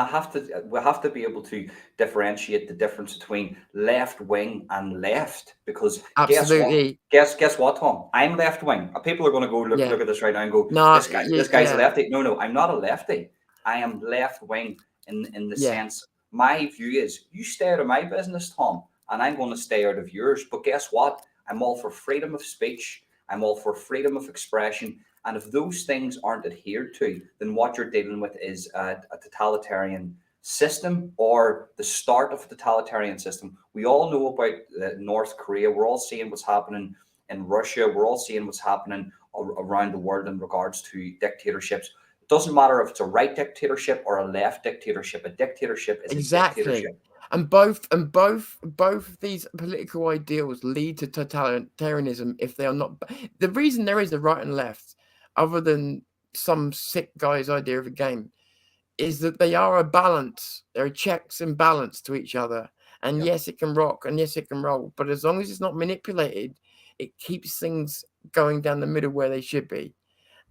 we have to be able to differentiate the difference between left wing and left. Because guess what? Absolutely. Guess what, Tom? I'm left wing. People are going to go look Yeah. at this right now and go, No, this guy's a yeah. lefty. No, no, I'm not a lefty. I am left wing in the Yeah. sense, my view is, you stay out of my business, Tom, and I'm going to stay out of yours. But guess what? I'm all for freedom of speech. I'm all for freedom of expression. And if those things aren't adhered to, then what you're dealing with is a totalitarian system, or the start of a totalitarian system. We all know about North Korea. We're all seeing what's happening in Russia. We're all seeing what's happening around the world in regards to dictatorships. Doesn't matter if it's a right dictatorship or a left dictatorship. A dictatorship is a Exactly. dictatorship. And both of these political ideals lead to totalitarianism if they are not. The reason there is a right and left, other than some sick guy's idea of a game, is that they are a balance. There are checks and balance to each other. And Yep, yes, it can rock, and yes, it can roll. But as long as it's not manipulated, it keeps things going down the middle where they should be.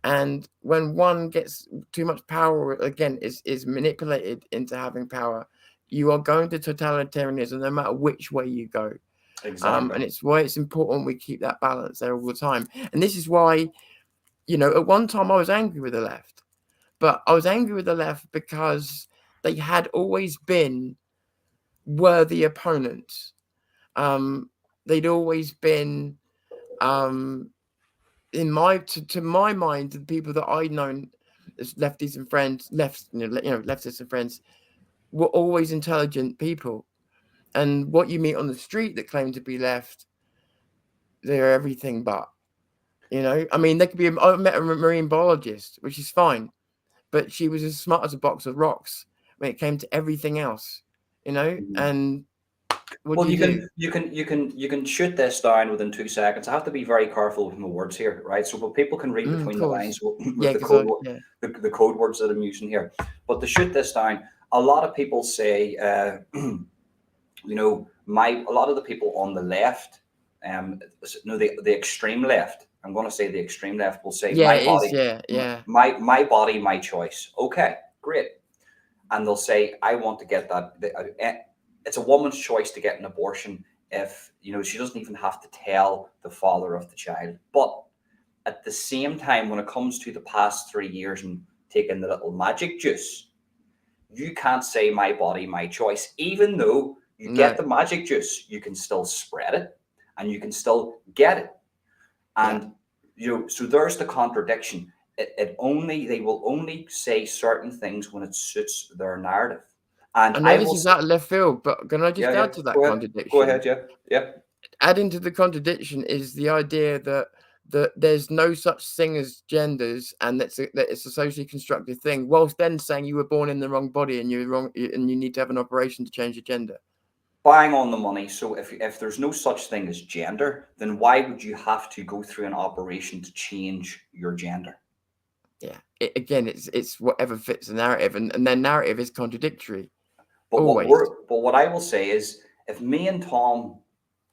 And when one gets too much power, again, is manipulated into having power, you are going to totalitarianism no matter which way you go. exactly. And it's why it's important we keep that balance there all the time. And this is why, at one time I was angry with the left, but I was angry with the left because they had always been worthy opponents. Um, they'd always been, um, to my mind, the people that I'd known as lefties and friends, leftists and friends, were always intelligent people. And what you meet on the street that claim to be left, they're everything but. I mean, they could be. I met a marine biologist, which is fine, but she was as smart as a box of rocks when it came to everything else. Mhm. And what do Well, you do? you can shoot this down within 2 seconds. I have to be very careful with my words here, right? So, but people can read Of between the lines course, with yeah, the because I yeah the code words that I'm using here. But to shoot this down, a lot of people say, a lot of the people on the left, no, the extreme left. I'm going to say the extreme left will say, yeah my it is body, yeah my body, my choice. Okay, great. And they'll say, I want to get that. It's a woman's choice to get an abortion if, she doesn't even have to tell the father of the child. But at the same time, when it comes to the past 3 years and taking the little magic juice, you can't say my body, my choice. Even though you get no the magic juice, you can still spread it and you can still get it. yeah. And so there's the contradiction. They will only say certain things when it suits their narrative. And I know I this will is say, out of left field, but can I yeah, just yeah, add to that go ahead. Go contradiction? ahead, yeah. Yeah. Adding to the contradiction is the idea that there's no such thing as genders, and that it's a socially constructed thing, whilst then saying you were born in the wrong body and you're wrong and you need to have an operation to change your gender. Bang on the money. So if there's no such thing as gender, then why would you have to go through an operation to change your gender? Yeah. Again, it's whatever fits the narrative, and their narrative is contradictory always. But what I will say is, if me and Tom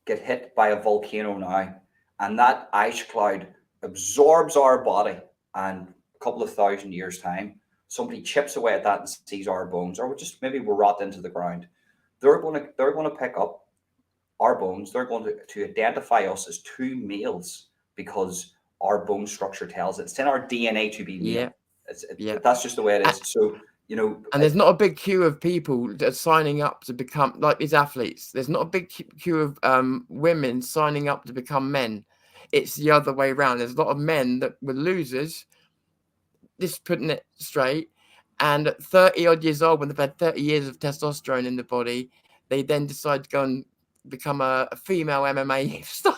get hit by a volcano now, and that ice cloud absorbs our body, and a couple of thousand years time, somebody chips away at that and sees our bones, or maybe we're rot into the ground. They're going to pick up our bones. They're going to identify us as two males because our bone structure tells it. It's in our DNA to be Yeah, male. yeah. That's just the way it is. So you know, And I, there's not a big queue of people that are signing up to become like these athletes. There's not a big queue of women signing up to become men. It's the other way around. There's a lot of men that were losers, just putting it straight. And at 30 odd years old, when they've had 30 years of testosterone in the body, they then decide to go and become a female MMA star.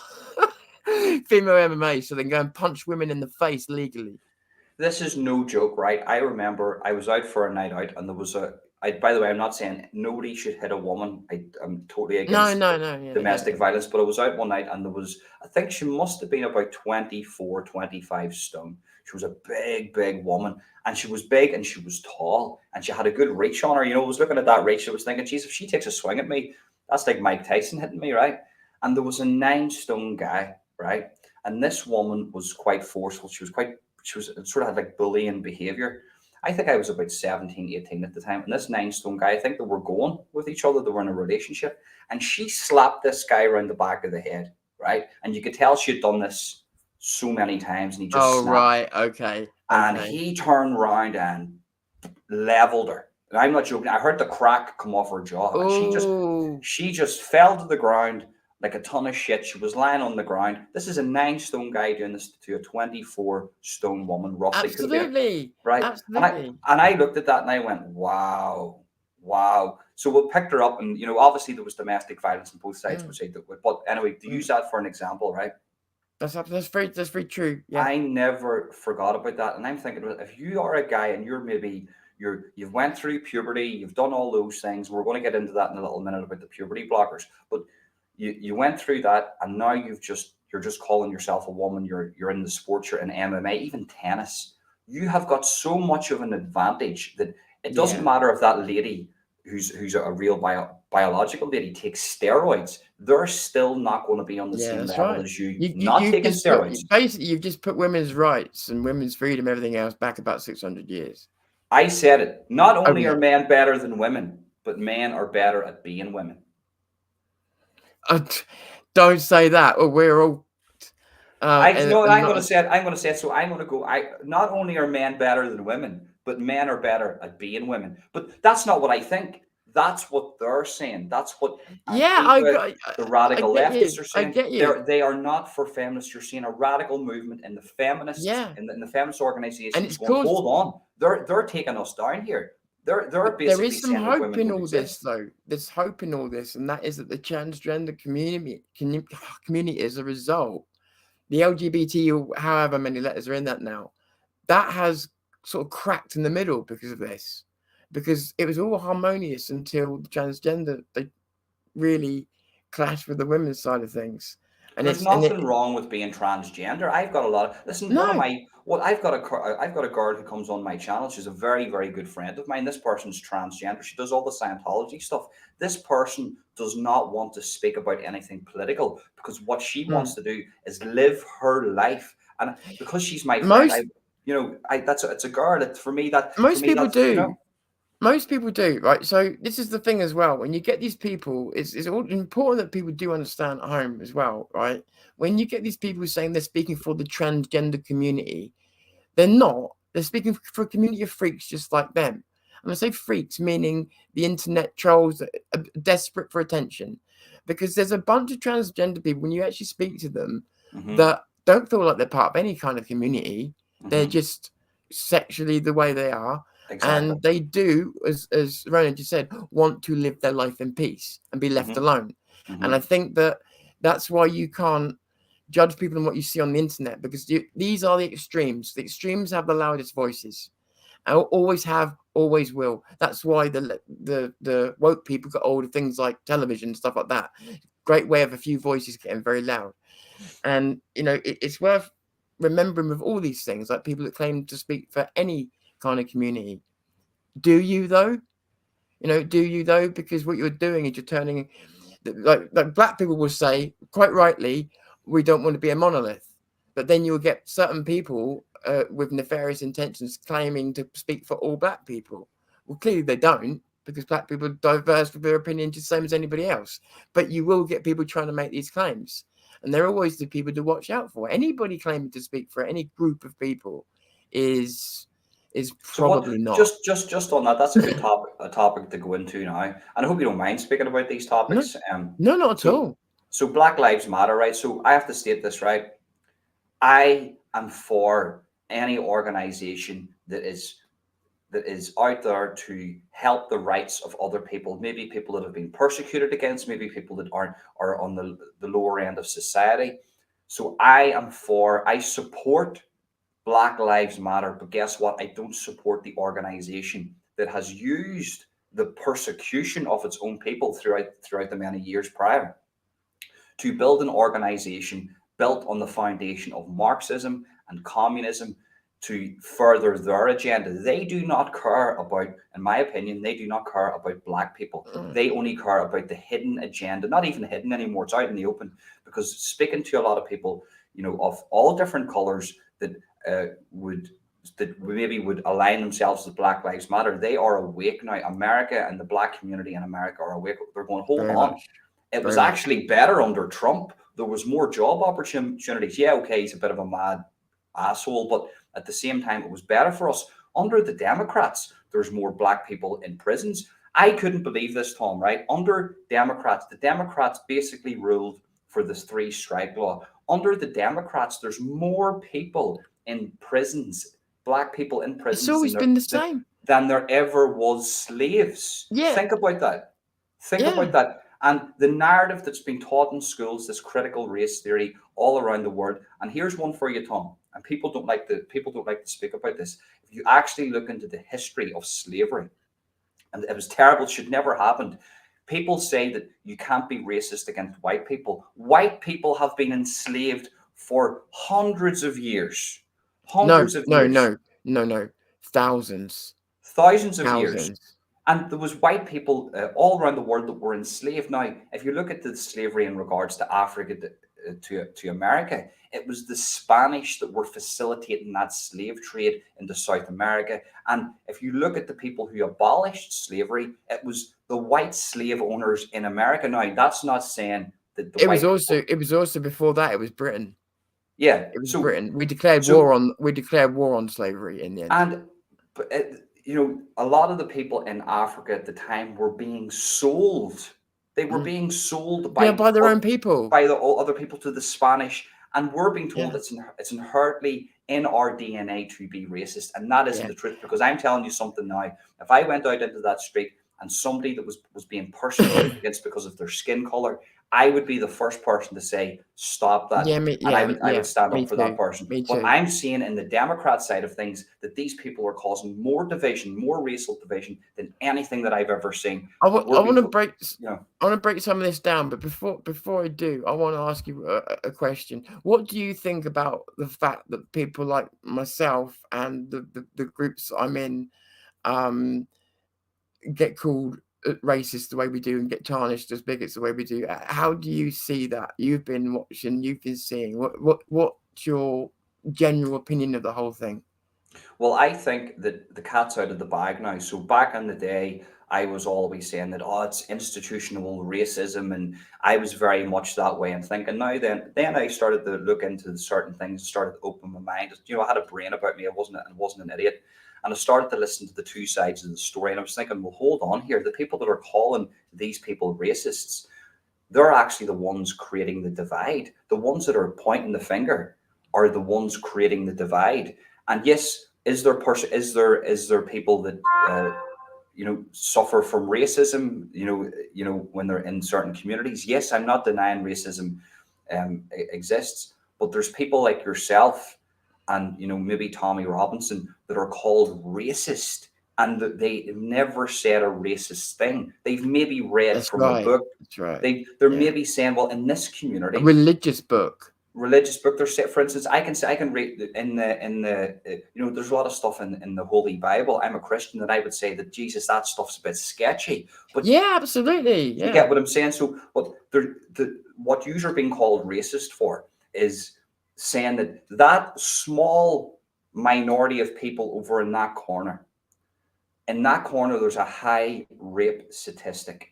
Female MMA, so they can go and punch women in the face legally. this is no joke, right? I remember I was out for a night out, and there was a. By the way, I'm not saying nobody should hit a woman. I'm totally No, against no, no. Yeah, yeah. domestic violence, but I was out one night, and there was. I think she must have been about 24, 25 stone. She was a big, big woman, and she was big and she was tall, and she had a good reach on her. I was looking at that reach, I was thinking, geez, if she takes a swing at me, that's like Mike Tyson hitting me, right? And there was a 9 stone guy, right? And this woman was quite forceful. She was sort of had like bullying behavior. I think I was about 17, 18 at the time. And this 9 stone guy, I think they were going with each other. They were in a relationship. And she slapped this guy around the back of the head, right? And you could tell she had done this so many times, and he just Oh, snapped. right. Okay. And Okay. he turned around and leveled her. And I'm not joking. I heard the crack come off her jaw, and Oh, she just fell to the ground like a ton of shit. She was lying on the ground. This is a 9 stone guy doing this to a 24 stone woman, roughly. Could have been absolutely. right. Absolutely. And I looked at that and I went, wow, wow. So we picked her up, and obviously there was domestic violence on both sides, Mm, which I did. But anyway, to use mm. that for an example, right? that's very true. Yeah, I never forgot about that, and I'm thinking if you are a guy and you've went through puberty, you've done all those things. We're going to get into that in a little minute about the puberty blockers, but you went through that, and now you're just calling yourself a woman. You're in the sports, you're in MMA, even tennis. You have got so much of an advantage that it doesn't yeah, matter if that lady who's a real biological lady takes steroids. They're still not going to be on the yeah. same That's level right. as you not You've taking just put steroids. basically you've just put women's rights and women's freedom, everything else, back about 600 years. I said it. Not Oh only yeah. are men better than women, but men are better at being women. Don't say that, or we're all I and, know, and and I'm going not to say it. I'm going to say it. So I'm going to go. I not only are men better than women, but men are better at being women. But that's not what I think. That's what they're saying. That's what yeah. Antifa, the I radical get you. leftists are I saying. get you. They are not for feminists. You're seeing a radical movement in the feminists Yeah, in the feminist and organizations it's going, caused. hold on, they're taking us down here. They're There basically is some saying that hope women in don't all this, exist. though. There's hope in all this, and that is that the transgender community, as a result, the LGBT, or however many letters are in that now, that has sort of cracked in the middle because of this, because it was all harmonious until the transgender they really clashed with the women's side of things, and There's it nothing wrong with being transgender. I've got a lot of listen. One of no. my what I've got a girl who comes on my channel. She's a very good friend of mine. This person's transgender. She does all the Scientology stuff. This person does not want to speak about anything political because what she Hmm. wants to do is live her life. And because she's my friend, most I it's a girl. For most me people that's do. Most people do, right? So this is the thing as well. When you get these people, it's all important that people do understand at home as well, right? When you get these people saying they're speaking for the transgender community, they're not. They're speaking for a community of freaks just like them. And I say freaks, meaning the internet trolls that are desperate for attention. Because there's a bunch of transgender people, when you actually speak to them, hmm that don't feel like they're part of any kind of community. They're hmm just sexually the way they are. exactly. And they do, as Ronan just said, want to live their life in peace and be left hmm alone. And I hmm think that that's why you can't judge people on what you see on the internet, because these are the extremes. The extremes have the loudest voices. And always have, always will. That's why the woke people got hold of things like television and stuff like that. Great way of a few voices getting very loud. And it's worth remembering with all these things, like people that claim to speak for any kind of community. Do you though? Do you though? Because what you're doing is you're turning, like black people will say quite rightly, we don't want to be a monolith, but then you'll get certain people with nefarious intentions claiming to speak for all black people. Well, clearly they don't, because black people are diverse with their opinions the same as anybody else. But you will get people trying to make these claims, and they're always the people to watch out for. Anybody claiming to speak for any group of people is is So what? probably not. Just on that, that's a topic to go into now, and I hope you don't mind speaking about these No, topics. no, not at So all. so Black Lives Matter, right? So I have to state this, right? I am for any organization that is out there to help the rights of other people, maybe people that have been persecuted against, maybe people that are on the lower end of society. So I support Black Lives Matter, but guess what? I don't support the organization that has used the persecution of its own people throughout the many years prior to build an organization built on the foundation of Marxism and communism to further their agenda. They do not care about, in my opinion, they do not care about black people. Mm. They only care about the hidden agenda, not even hidden anymore, it's out in the open. Because speaking to a lot of people, of all different colors uh, would that maybe would align themselves with Black Lives Matter, they are awake now. America and the black community in America are awake. They're going, hold Very on, much, it was very much. actually better under Trump. There was more job opportunities. Yeah, okay, he's a bit of a mad asshole, but at the same time, it was better for us. Under the Democrats, there's more black people in prisons. I couldn't believe this, Tom, right? Under Democrats, the Democrats basically ruled for this three strike law. Under the Democrats, there's more people in prisons, black people in It's prisons always been the same. than there ever was slaves. Yeah, Think about that. Think yeah. about that. And the narrative that's been taught in schools, this critical race theory all around the world. And here's one for you, Tom. And people don't like to speak about this. If you actually look into the history of slavery, and it was terrible, it should never happened. People say that you can't be racist against white people. White people have been enslaved for hundreds of years. No, Hundreds of no, years. no, no, no. Thousands, Thousands of years. thousands. And there was white people all around the world that were enslaved. Now, if you look at the slavery in regards to Africa to America, it was the Spanish that were facilitating that slave trade into South America. And if you look at the people who abolished slavery, it was the white slave owners in America. Now, that's not saying that the white people, It was also before that. It was Britain. yeah. It was So, Britain. so, We declared war on slavery in the end. and a lot of the people in Africa at the time were being sold. They were Mm. being sold Yeah, by their own people. by the other people to the Spanish, and we're being told Yeah, it's inherently in our DNA to be racist, and that isn't yeah. the truth. Because I'm telling you something now. If I went out into that street and somebody that was being persecuted against because of their skin color, I would be the first person to say stop that, and I would stand Me up for that too. person. Me But too. I'm seeing in the Democrat side of things that these people are causing more division, more racial division than anything that I've ever seen. But I we're want being to told, break. you know. I want to break some of this down, but before I do, I want to ask you a question. What do you think about the fact that people like myself and the groups I'm in um, get called racist the way we do and get tarnished as bigots the way we do? How do you see that? You've been watching, you've been seeing. What's your general opinion of the whole thing? Well, I think that the cat's out of the bag now. So back in the day, I was always saying that, oh, it's institutional racism, and I was very much that way and thinking. Now then I started to look into certain things, started to open my mind. I had a brain about me. I wasn't an idiot, and I started to listen to the two sides of the story. And I was thinking, well, hold on here. The people that are calling these people racists, they're actually the ones creating the divide. The ones that are pointing the finger are the ones creating the divide. And yes, is there people that suffer from racism? When they're in certain communities. Yes, I'm not denying racism exists, but there's people like yourself and maybe Tommy Robinson that are called racist, and that they've never said a racist thing. They've maybe read That's from a right. book. That's right. They're Yeah, maybe saying, well, in this a community, religious book. religious book, they're set. For instance, I can read in the there's a lot of stuff in the Holy Bible. I'm a Christian, and I would say that Jesus, that stuff's a bit sketchy. But Yeah, absolutely. you Yeah. get what I'm saying. So what you are being called racist for is saying that small minority of people over in that corner, there's a high rape statistic.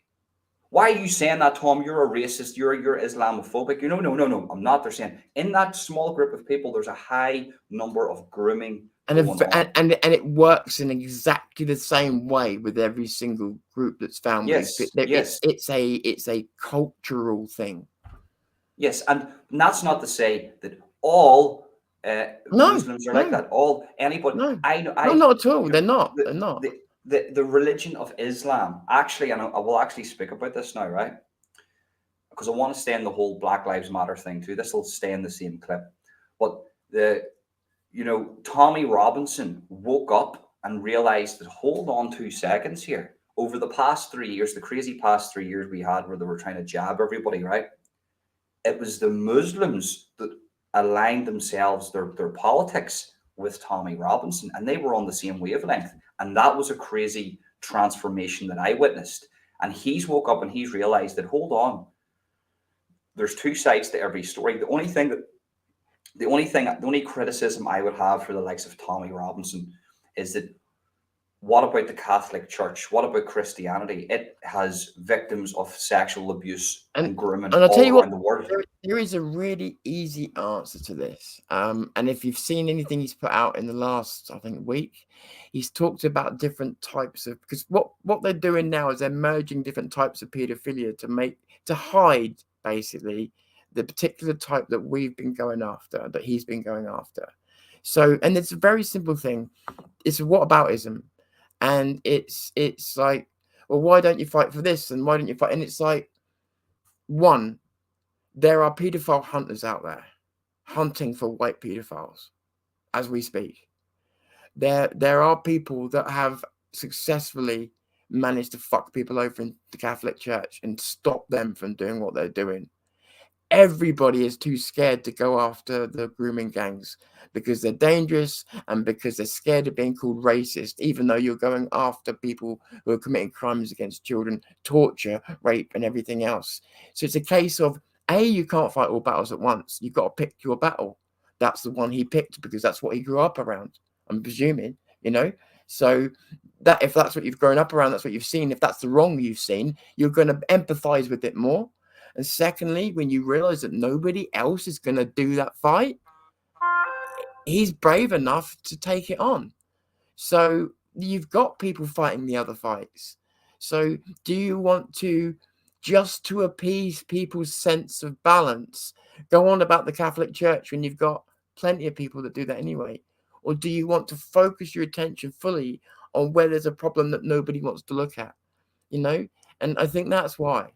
Why are you saying that, Tom? You're a racist. You're Islamophobic. No. I'm not. They're saying in that small group of people, there's a high number of grooming And, going on. and it works in exactly the same way with every single group that's found with these. Yes, yes, It's a cultural thing. yes, and that's not to say that all No, Muslims are like no, that. All anybody. no, I know. no, I not at all. you know They're not. the They're not. the religion of Islam actually, and I will actually speak about this now, right? Because I want to stay in the whole Black Lives Matter thing too. This will stay in the same clip, but the Tommy Robinson woke up and realized that, hold on 2 seconds here. Over the past 3 years, the crazy past 3 years we had where they were trying to jab everybody, right? It was the Muslims that aligned themselves, their politics with Tommy Robinson, and they were on the same wavelength. And that was a crazy transformation that I witnessed. And he's woke up and he's realized that, hold on, there's two sides to every story. The only criticism I would have for the likes of Tommy Robinson is that, what about the Catholic Church? What about Christianity? It has victims of sexual abuse and grooming And I'll tell all you what, around the world. there is a really easy answer to this. And if you've seen anything he's put out in the last, I think, week, he's talked about different types of, because what they're doing now is they're merging different types of paedophilia to hide basically the particular type that we've been going after, that he's been going after. So, and it's a very simple thing. It's a whataboutism. And it's like, well, why don't you fight for this? And why don't you fight? And it's like, One, there are paedophile hunters out there hunting for white paedophiles as we speak. There are people that have successfully managed to fuck people over in the Catholic Church and stop them from doing what they're doing. Everybody is too scared to go after the grooming gangs because they're dangerous and because they're scared of being called racist, even though you're going after people who are committing crimes against children, torture, rape, and everything else. So it's a case of A, you can't fight all battles at once. You've got to pick your battle. That's the one he picked because that's what he grew up around, I'm presuming, you know? So that if that's what you've grown up around, that's what you've seen. If that's the wrong you've seen, you're going to empathize with it more. And secondly, when you realize that nobody else is going to do that fight, he's brave enough to take it on. So you've got people fighting the other fights. So do you want to, just to appease people's sense of balance, go on about the Catholic Church when you've got plenty of people that do that anyway? Or do you want to focus your attention fully on where there's a problem that nobody wants to look at? You know? And I think that's why.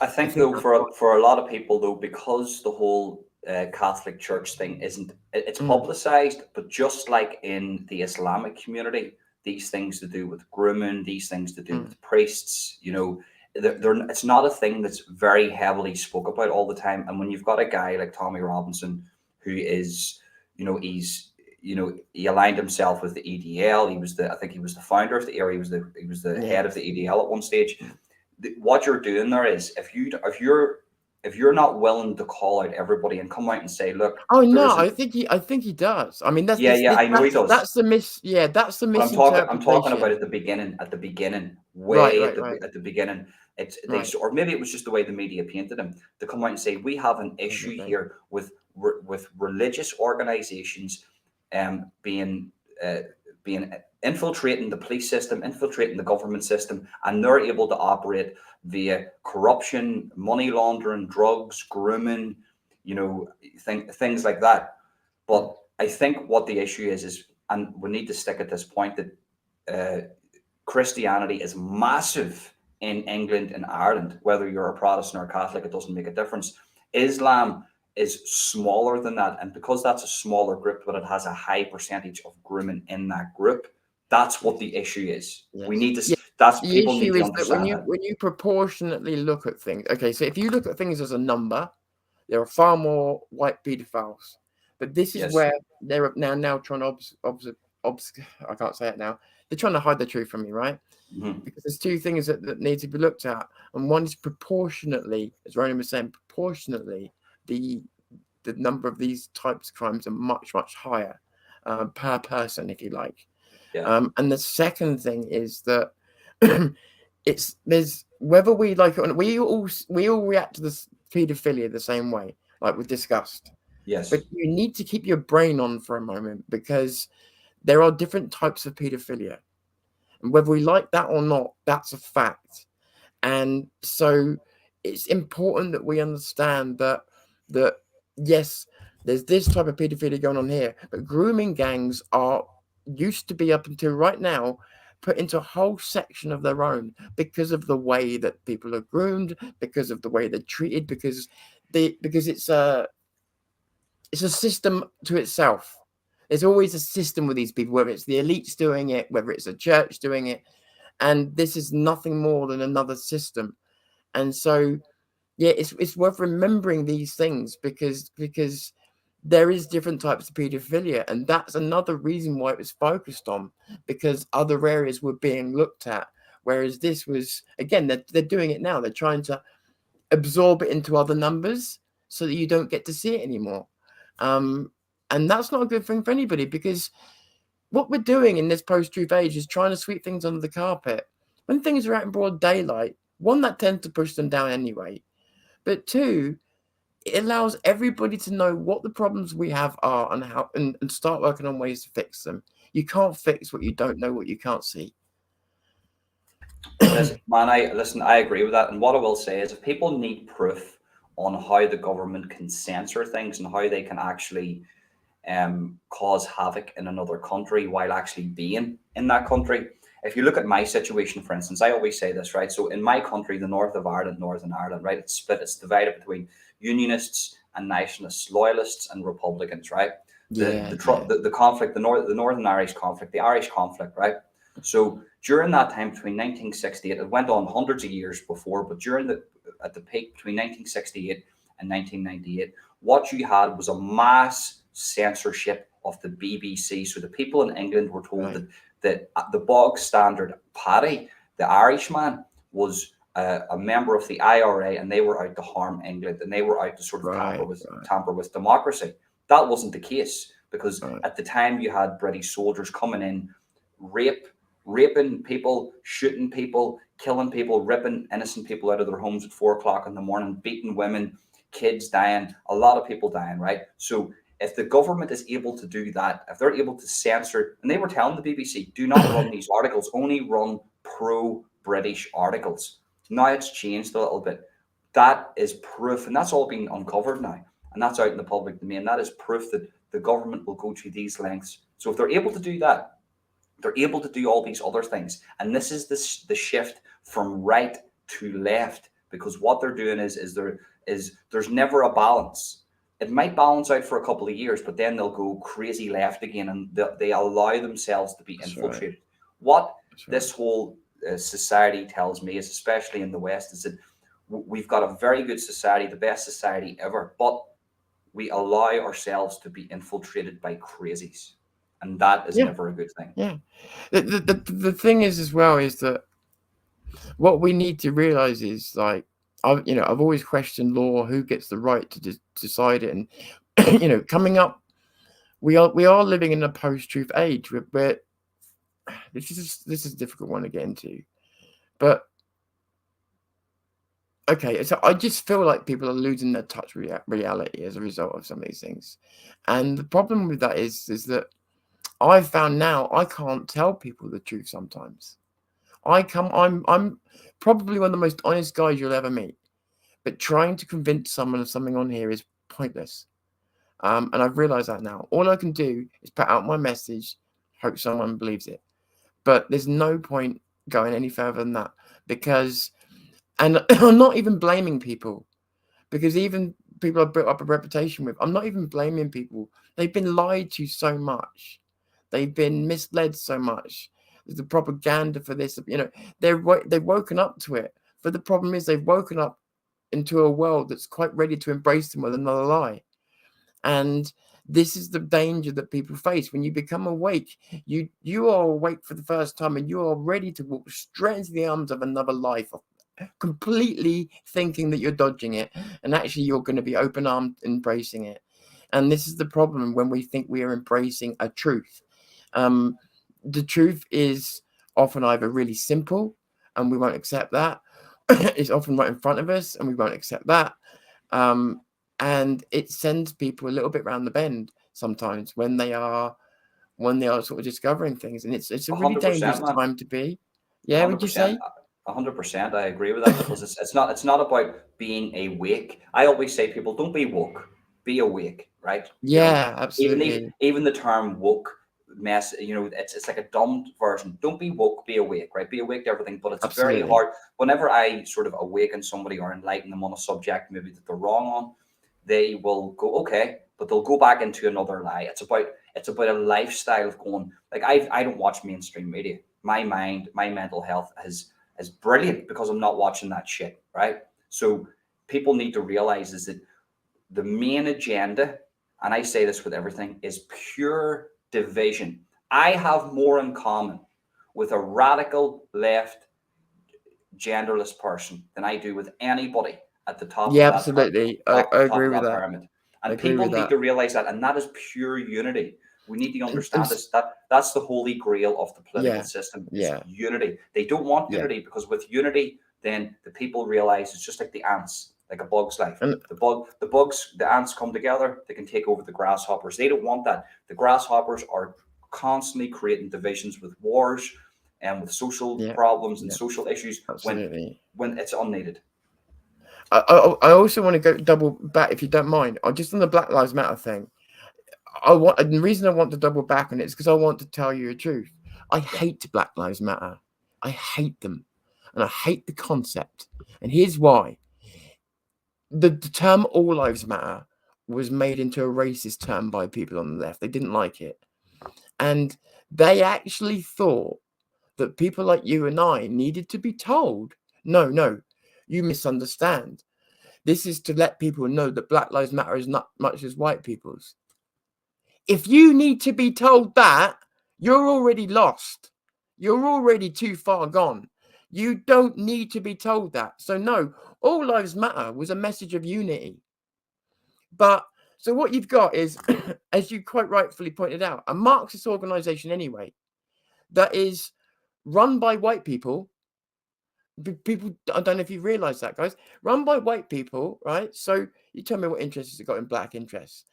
I I think think though, that's why. for a lot of people though, because the whole Catholic Church thing isn't, it's Mm, publicized, but just like in the Islamic community, these things to do with grooming, these things to do mm, with priests, you know, it's not a thing that's very heavily spoke about all the time. And when you've got a guy like Tommy Robinson, who is, you know, he aligned himself with the EDL. He was I think he was the founder of the area. He was the yeah. head of the EDL at one stage. Mm. What you're doing there is, if you're not willing to call out everybody and come out and say, look, Oh there no, isn't. I think he does. I mean, that's Yeah, this, yeah, this I know he does. that's the But I'm talking about misinterpretation. at the beginning, Right, way right, right, at the beginning. It's they right, or maybe it was just the way the media painted him to come out and say we have an right, right, issue right. here with religious organizations, being uh, being infiltrating the police system, infiltrating the government system, and they're able to operate via corruption, money laundering, drugs, grooming, you know, things like that. Mm, But I think what the issue is, and we need to stick at this point that uh, Christianity is massive in England and Ireland. Whether you're a Protestant or a Catholic, it doesn't make a difference. Islam is smaller than that, and because that's a smaller group, but it has a high percentage of grooming in that group, that's what yes, the issue is. We yes, need to. yeah. That's The people need issue to is that when understand you that. when you proportionately look at things, okay, so if you look at things as a number, there are far more white pedophiles, but this is Yes. where they're now trying to I can't say it now. They're trying to hide the truth from me, right? Mhm. Because there's two things that need to be looked at, and one is proportionately, as Ronan was saying, proportionately, the the number of these types of crimes are much higher per person, if you like. Yeah. And the second thing is that it's there's whether we like it or not, we all react to this pedophilia the same way, like with disgust. Yes. But you need to keep your brain on for a moment because there are different types of pedophilia, and whether we like that or not, that's a fact. And so it's important that we understand that yes, there's this type of pedophilia going on here, but grooming gangs are used to be up until right now put into a whole section of their own because of the way that people are groomed, because of the way they're treated, because it's a system to itself. There's always a system with these people, whether it's the elites doing it, whether it's a church doing it, and this is nothing more than another system. And so yeah, it's worth remembering these things because there is different types of pedophilia, and that's another reason why it was focused on, because other areas were being looked at, whereas this was, again, they're doing it now. They're trying to absorb it into other numbers so that you don't get to see it anymore. um and that's not a good thing for anybody, because what we're doing in this post-truth age is trying to sweep things under the carpet when things are out in broad daylight. One, that tends to push them down anyway, but two, it allows everybody to know what the problems we have are and how, and start working on ways to fix them. You can't fix what you don't know, what you can't see. Listen, man, I agree with that. And what I will say is, if people need proof on how the government can censor things and how they can actually cause havoc in another country while actually being in that country, if you look at my situation, for instance, I always say this, right? So in my country, the north of Ireland, Northern Ireland, right, it's split, it's divided between Unionists and Nationalists, Loyalists and Republicans, right? Yeah, yeah. The conflict, the Northern Irish conflict, the Irish conflict, right? So during that time between 1968, it went on hundreds of years before, but during the at the peak between 1968 and 1998, what you had was a mass censorship of the BBC. So the people in England were told Right, that the bog standard Paddy, the Irishman, was a member of the IRA, and they were out to harm England, and they were out to sort of right, tamper with democracy. That wasn't the case because right, at the time you had British soldiers coming in, rape, raping people, shooting people, killing people, ripping innocent people out of their homes at 4 o'clock in the morning, beating women, kids dying, a lot of people dying, right? So if the government is able to do that, if they're able to censor, and they were telling the BBC, do not run right. these articles, only run pro British articles. Now it's changed a little bit. That is proof, and that's all been uncovered now, and that's out in the public domain. That is proof that the government will go to these lengths. So if they're able to do that, they're able to do all these other things. And this is the shift from right to left, because what they're doing is there's never a balance. It might balance out for a couple of years, but then they'll go crazy left again, and they allow themselves to be That's right. infiltrated. What That's right. this whole society tells me is, especially in the West, is that we've got a very good society, the best society ever, but we allow ourselves to be infiltrated by crazies, and that is Yeah, never a good thing. yeah. The thing is as well is that what we need to realize is like I've always questioned law, who gets the right to decide it, and coming up, we are living in a post-truth age where this is a difficult one to get into, but okay, so I just feel like people are losing their touch with reality as a result of some of these things, and the problem with that is that I've found now I can't tell people the truth sometimes. I'm probably one of the most honest guys you'll ever meet, but trying to convince someone of something on here is pointless. And I've realized that now. All I can do is put out my message, hope someone believes it. But there's no point going any further than that because, and I'm not even blaming people because even people I've built up a reputation with, I'm not even blaming people. They've been lied to so much, they've been misled so much. There's the propaganda for this, they've woken up to it. But the problem is they've woken up into a world that's quite ready to embrace them with another lie. And this is the danger that people face when you become awake. You are awake for the first time, and you are ready to walk straight into the arms of another life, completely thinking that you're dodging it, and actually you're going to be open armed embracing it. And this is the problem when we think we are embracing a truth. Um, the truth is often either really simple, and we won't accept that. It's often right in front of us, and we won't accept that. Um, and it sends people a little bit round the bend sometimes when they are sort of discovering things, and it's a A really hundred dangerous percent, man. time to be. A Yeah, hundred would you percent. say? 100%. I agree with that because it's not about being awake. I always say people don't be woke, be awake, right? Yeah, Even absolutely, even the term woke mess, it's like a dumbed version. Don't be woke, be awake, right? Be awake to everything, but it's very absolutely. hard. Whenever I sort of awaken somebody or enlighten them on a subject maybe that they're wrong on, they will go okay, but they'll go back into another lie. It's about a lifestyle of going like I don't watch mainstream media. My mind, my mental health is brilliant because I'm not watching that shit, right? So people need to realize is that the main agenda, and I say this with everything, is pure division. I have more in common with a radical left genderless person than I do with anybody at the top of Yeah, that absolutely. I, top I top agree of with that that. pyramid. I And agree people with need that. to realize that, and that is pure unity. We need to And understand this. That's the holy grail of the political yeah, system is yeah, unity. They don't want yeah. unity because with unity, then the people realize it's just like the ants, like a bug's life. And The ants come together, they can take over the grasshoppers. They don't want that. The grasshoppers are constantly creating divisions with wars and with social yeah, problems and yeah, social issues absolutely. when it's unneeded. I also want to go double back if you don't mind. Just on the Black Lives Matter thing. And the reason I want to double back on it is because I want to tell you the truth. I Yeah. hate Black Lives Matter. I hate them. And I hate the concept. And here's why. The term All Lives Matter was made into a racist term by people on the left. They didn't like it. And they actually thought that people like you and I needed to be told, no, no, you misunderstand. This is to let people know that Black Lives Matter is not much as white people's. If you need to be told that, you're already lost. You're already too far gone. You don't need to be told that. So, no, All Lives Matter was a message of unity. But so what you've got is, as you quite rightfully pointed out, a Marxist organization anyway, that is run by white people. People, I don't know if you realize that, guys, run by white people, right? So you tell me what interests it got in black interests.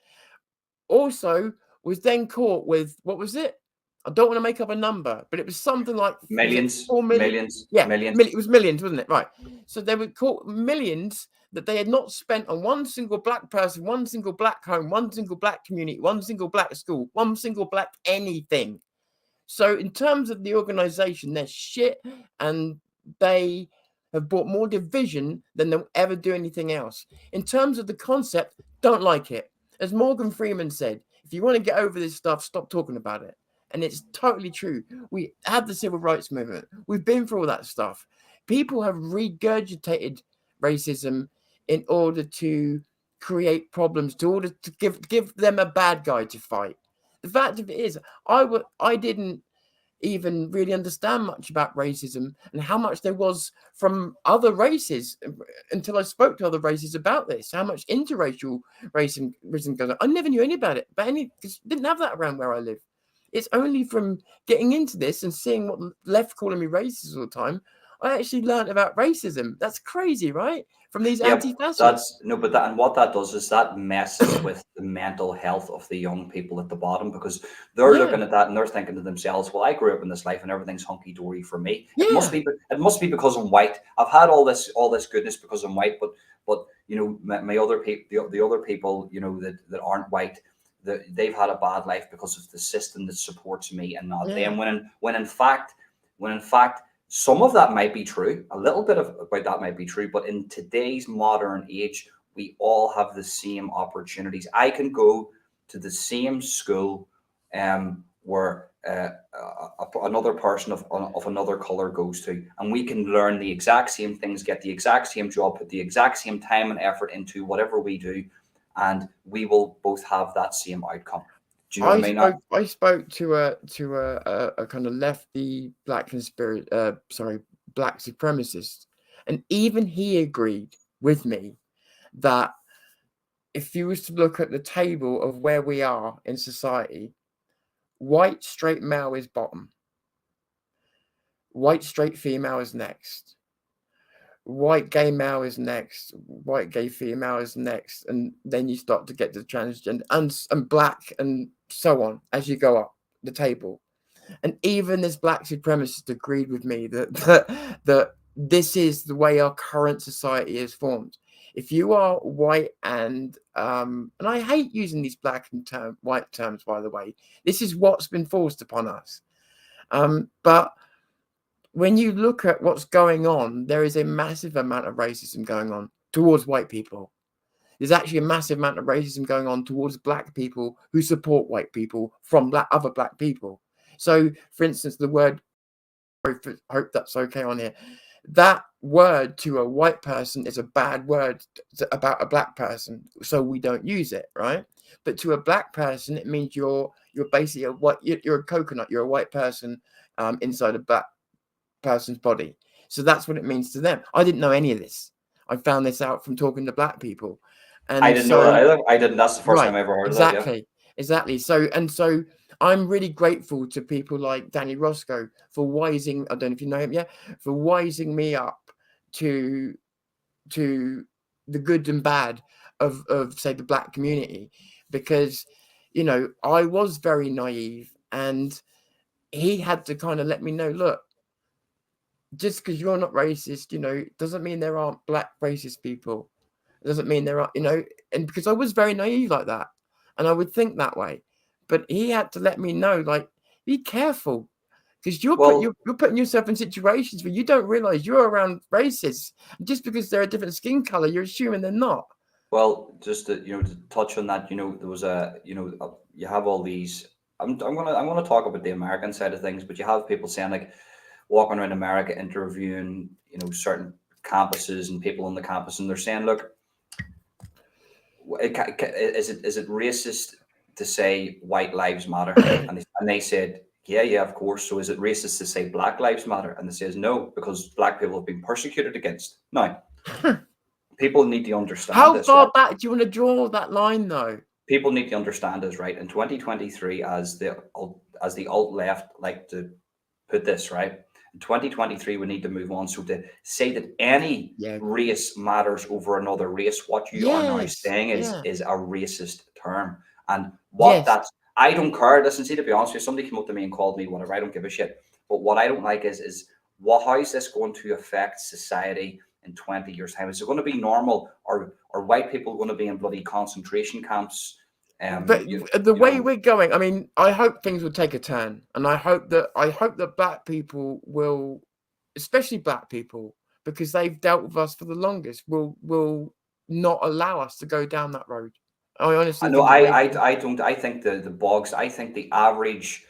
Also was then caught with, what was it? I don't want to make up a number, but it was something like, was it Millions, 4 million? millions, Yeah, millions. it was millions, wasn't it? Right. So they were caught millions that they had not spent on one single black person, one single black home, one single black community, one single black school, one single black anything. So in terms of the organization, they're shit, and they have brought more division than they'll ever do anything else. In terms of the concept, don't like it. As Morgan Freeman said, if you want to get over this stuff, stop talking about it. And it's totally true. We had the civil rights movement. We've been through all that stuff. People have regurgitated racism in order to create problems, to order to give them a bad guy to fight. The fact of it is, I didn't even really understand much about racism and how much there was from other races until I spoke to other races about this. How much interracial racism goes on. I never knew any about it, but because didn't have that around where I live. It's only from getting into this and seeing what left calling me racist all the time, I actually learned about racism. That's crazy, right? From these Yep, anti-fascists. that's no, but that and what that does is that messes with the mental health of the young people at the bottom because they're Yeah, looking at that and they're thinking to themselves, "Well, I grew up in this life and everything's hunky dory for me. yeah, It must be because I'm white. I've had all this goodness because I'm white, but you know, my other people, the other people, you know, that aren't white, they've had a bad life because of the system that supports me and not yeah. them. When in fact some of that might be true. A little bit of about that might be true, but in today's modern age, we all have the same opportunities. I can go to the same school where another person of another color goes to, and we can learn the exact same things, get the exact same job, put the exact same time and effort into whatever we do, and we will both have that same outcome. Do you know what I mean? I spoke to a kind of lefty black supremacist, and even he agreed with me that if you was to look at the table of where we are in society, white straight male is bottom, white straight female is next, white gay male is next, white gay female is next, and then you start to get to transgender and black and so on as you go up the table. And even this black supremacist agreed with me that this is the way our current society is formed. If you are white and I hate using these black and white terms, by the way, this is what's been forced upon us. But when you look at what's going on, there is a massive amount of racism going on towards white people. There's actually a massive amount of racism going on towards black people who support white people from other black people. So, for instance, the word, hope that's okay on here, that word to a white person is a bad word about a black person, so we don't use it, right? But to a black person, it means you're basically you're a coconut, you're a white person inside a black person's body. So that's what it means to them. I didn't know any of this. I found this out from talking to black people. I And didn't know that so, either. I didn't. That's the first time right, I ever heard of that. Yeah. exactly, exactly. So I'm really grateful to people like Danny Roscoe for wising, I don't know if you know him, yeah, for wising me up to to the good and bad of say the black community, because I was very naive, and he had to kind of let me know, look, just because you're not racist, doesn't mean there aren't black racist people. It doesn't mean there are, and because I was very naive like that, and I would think that way. But he had to let me know, like, be careful, because Well, you're putting yourself in situations where you don't realize you're around racists. Just because they're a different skin color, you're assuming they're not. well, just to, to touch on that, there was you have all these. I'm gonna talk about the American side of things, but you have people saying like walking around America interviewing, certain campuses and people on the campus, and they're saying, look, is it racist to say white lives matter? And they said, yeah, yeah, of course. So is it racist to say black lives matter? And they says no, because black people have been persecuted against. Now, people need to understand How this, right? far back do you want to draw that line, though? People need to understand this, right? In 2023, as the alt left like to put this, right? In 2023, we need to move on. So to say that any Yeah. race matters over another race, what you are now Yes. saying is Yeah. is a racist term. And what Yes. that's I don't care. Listen, see, to be honest with you, somebody came up to me and called me whatever. I don't give a shit. But what I don't like is what how is this going to affect society in 20 years' time? Is it going to be normal, or white people going to be in bloody concentration camps? But You, the you way know, we're going, I mean, I hope things will take a turn, and I hope that black people will, especially black people, because they've dealt with us for the longest, will not allow us to go down that road. I I honestly know. think it I, will. I, I don't. I think the bogs. I think the average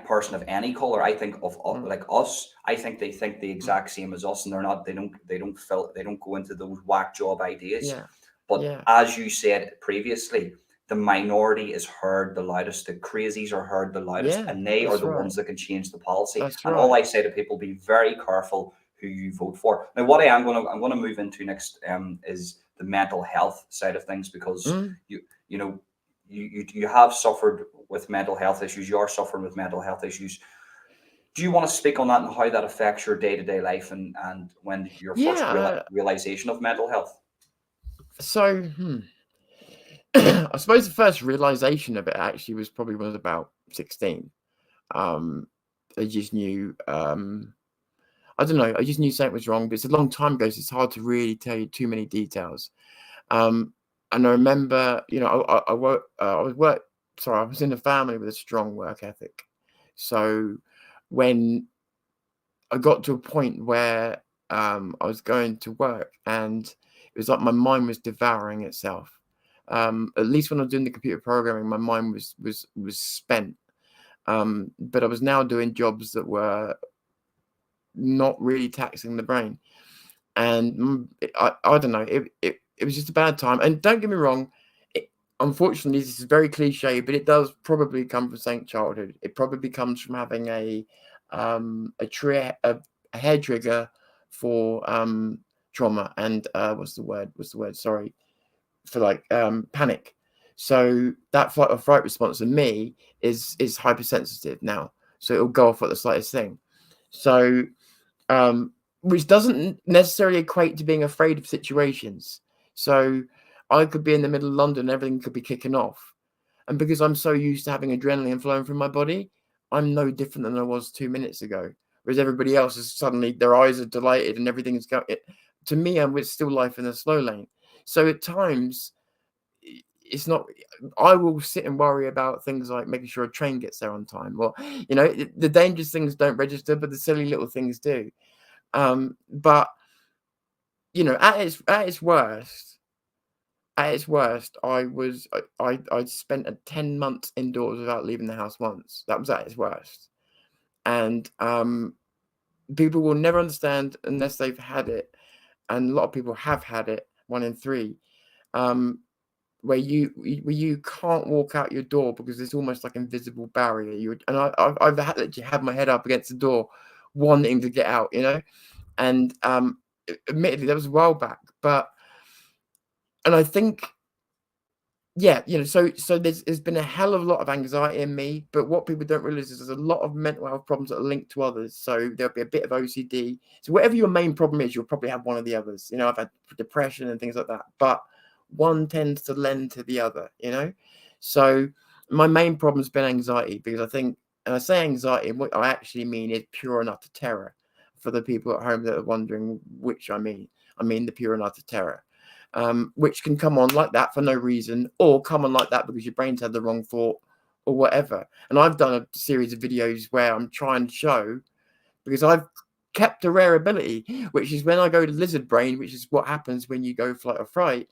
person of any color. I think of Mm, like us. I think the mm, exact same as us, and they're not. They don't go into those whack job ideas. yeah, But yeah, as you said previously, the minority is heard the loudest. The crazies are heard the loudest, yeah. and they are That's the right. ones that can change the policy. That's And all right. I say to people: be very careful who you vote for. Now, what I'm gonna move into next is the mental health side of things, because Mm. you know you have suffered with mental health issues. You are suffering with mental health issues. Do you want to speak on that and how that affects your day-to-day life, and when your Yeah. first realization of mental health? So, I suppose the first realization of it actually was probably when I was about 16. Um, I just knew. I don't know. I just knew something was wrong, but it's a long time ago, so it's hard to really tell you too many details. Um, and I remember, I work. I was work. Sorry, I was in a family with a strong work ethic. So when I got to a point where I was going to work, and it was like my mind was devouring itself. At least when I was doing the computer programming, my mind was spent. But I was now doing jobs that were not really taxing the brain. And I don't know, it was just a bad time. And don't get me wrong, unfortunately, this is very cliche, but it does probably come from Saint childhood. It probably comes from having a hair trigger for trauma and what's the word? Sorry, for like panic. So that fight or fright response in me is hypersensitive now. So it'll go off at the slightest thing. So um, which doesn't necessarily equate to being afraid of situations. So I could be in the middle of London, and everything could be kicking off, and because I'm so used to having adrenaline flowing through my body, I'm no different than I was 2 minutes ago. Whereas everybody else is suddenly their eyes are delighted and everything's going. To me, I'm with still life in the slow lane. So at times, it's not. I will sit and worry about things like making sure a train gets there on time, or the dangerous things don't register, but the silly little things do. But at its worst, I spent 10 months indoors without leaving the house once. That was at its worst, and people will never understand unless they've had it, and a lot of people have had it. 1 in 3, um, where you can't walk out your door because it's almost like invisible barrier. I've literally had my head up against the door, wanting to get out, and admittedly that was a while back, but and I think, yeah, so there's been a hell of a lot of anxiety in me, but what people don't realize is there's a lot of mental health problems that are linked to others. So there'll be a bit of OCD. So whatever your main problem is, you'll probably have one of the others. I've had depression and things like that, but one tends to lend to the other. So my main problem's been anxiety, because I think, and I say anxiety, and what I actually mean is pure and utter terror. For the people at home that are wondering which I mean the pure and utter terror, which can come on like that for no reason, or come on like that because your brain's had the wrong thought, or whatever. And I've done a series of videos where I'm trying to show, because I've kept a rare ability, which is when I go to lizard brain, which is what happens when you go flight or fright,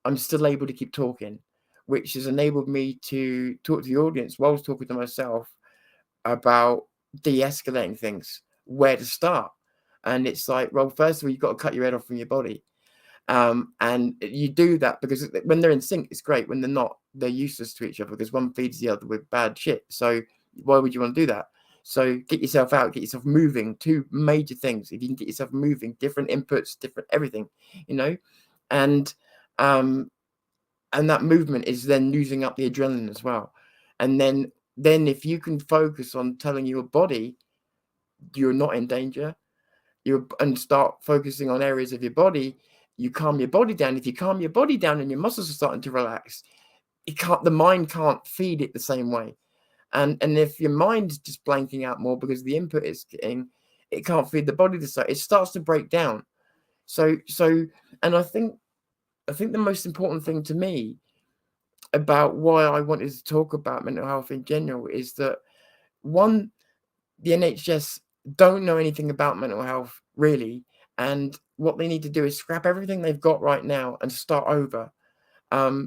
I'm still able to keep talking, which has enabled me to talk to the audience while I was talking to myself about de-escalating things, where to start. And it's like, well, first of all, you've got to cut your head off from your body. And you do that because when they're in sync, it's great. When they're not, they're useless to each other because one feeds the other with bad shit. So why would you want to do that? So get yourself out, get yourself moving. Two major things. If you can get yourself moving, different inputs, different everything, you know, and um, and that movement is then using up the adrenaline as well. And then if you can focus on telling your body you're not in danger, and start focusing on areas of your body, you calm your body down. If you calm your body down and your muscles are starting to relax, the mind can't feed it the same way. And if your mind's just blanking out more because the input it's getting, it can't feed the body the same. It starts to break down. So and I think the most important thing to me about why I wanted to talk about mental health in general is that, one, the NHS don't know anything about mental health really, and what they need to do is scrap everything they've got right now and start over.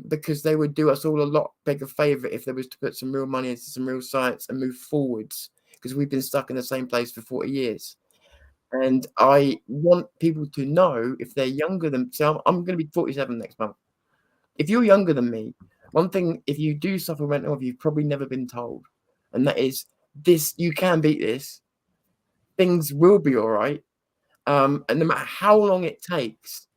Because they would do us all a lot bigger favor if they was to put some real money into some real science and move forwards, because we've been stuck in the same place for 40 years. And I want people to know, if they're younger than, so I'm going to be 47 next month. If you're younger than me, one thing, if you do suffer mental health, you've probably never been told, and that is this: you can beat this. Things will be all right. And no matter how long it takes,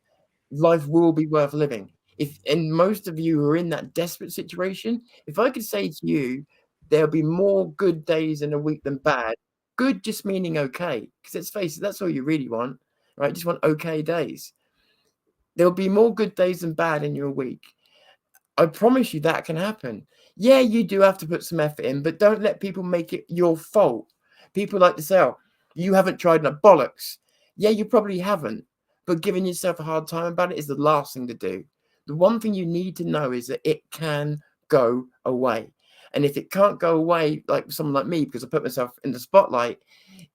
life will be worth living. If and most of you who are in that desperate situation, if I could say to you, there'll be more good days in a week than bad. Good just meaning okay, because let's face it, that's all you really want, right? Just want okay days. There'll be more good days than bad in your week. I promise you that can happen. Yeah, you do have to put some effort in, but don't let people make it your fault. People like to say, "Oh, you haven't tried enough." Bollocks. Yeah, you probably haven't, but giving yourself a hard time about it is the last thing to do. The one thing you need to know is that it can go away. And if it can't go away, like someone like me, because I put myself in the spotlight,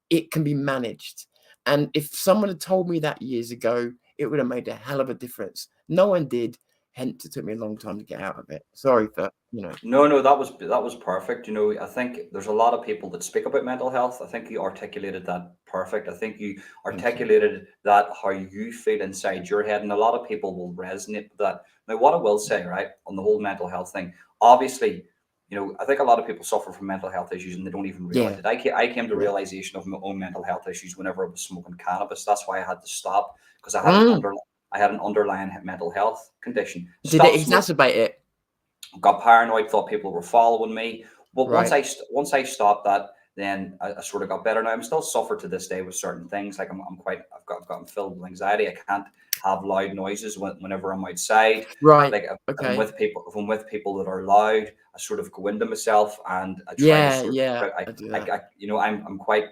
it can be managed. And if someone had told me that years ago, it would have made a hell of a difference. No one did. Hence, it took me a long time to get out of it. Sorry for, No, no, that was perfect. I think there's a lot of people that speak about mental health. I think you articulated that perfect. I think you thank you. articulated that how you feel inside your head, and a lot of people will resonate with that. Now, what I will say, right, on the whole mental health thing, obviously, I think a lot of people suffer from mental health issues and they don't even realize Yeah, it. I came to yeah. realization of my own mental health issues whenever I was smoking cannabis. That's why I had to stop, because Mm. I had an underlying mental health condition. Did it Stopped smoking, exacerbate it? got paranoid, thought people were following me. But once Right. I stopped that, then I sort of got better. Now I'm still suffer to this day with certain things. Like I've gotten filled with anxiety. I can't have loud noises whenever I'm outside. Right. Like Okay. if I'm with people that are loud, I sort of go into myself and I try to Yeah, sort yeah. of I do that. I'm quite.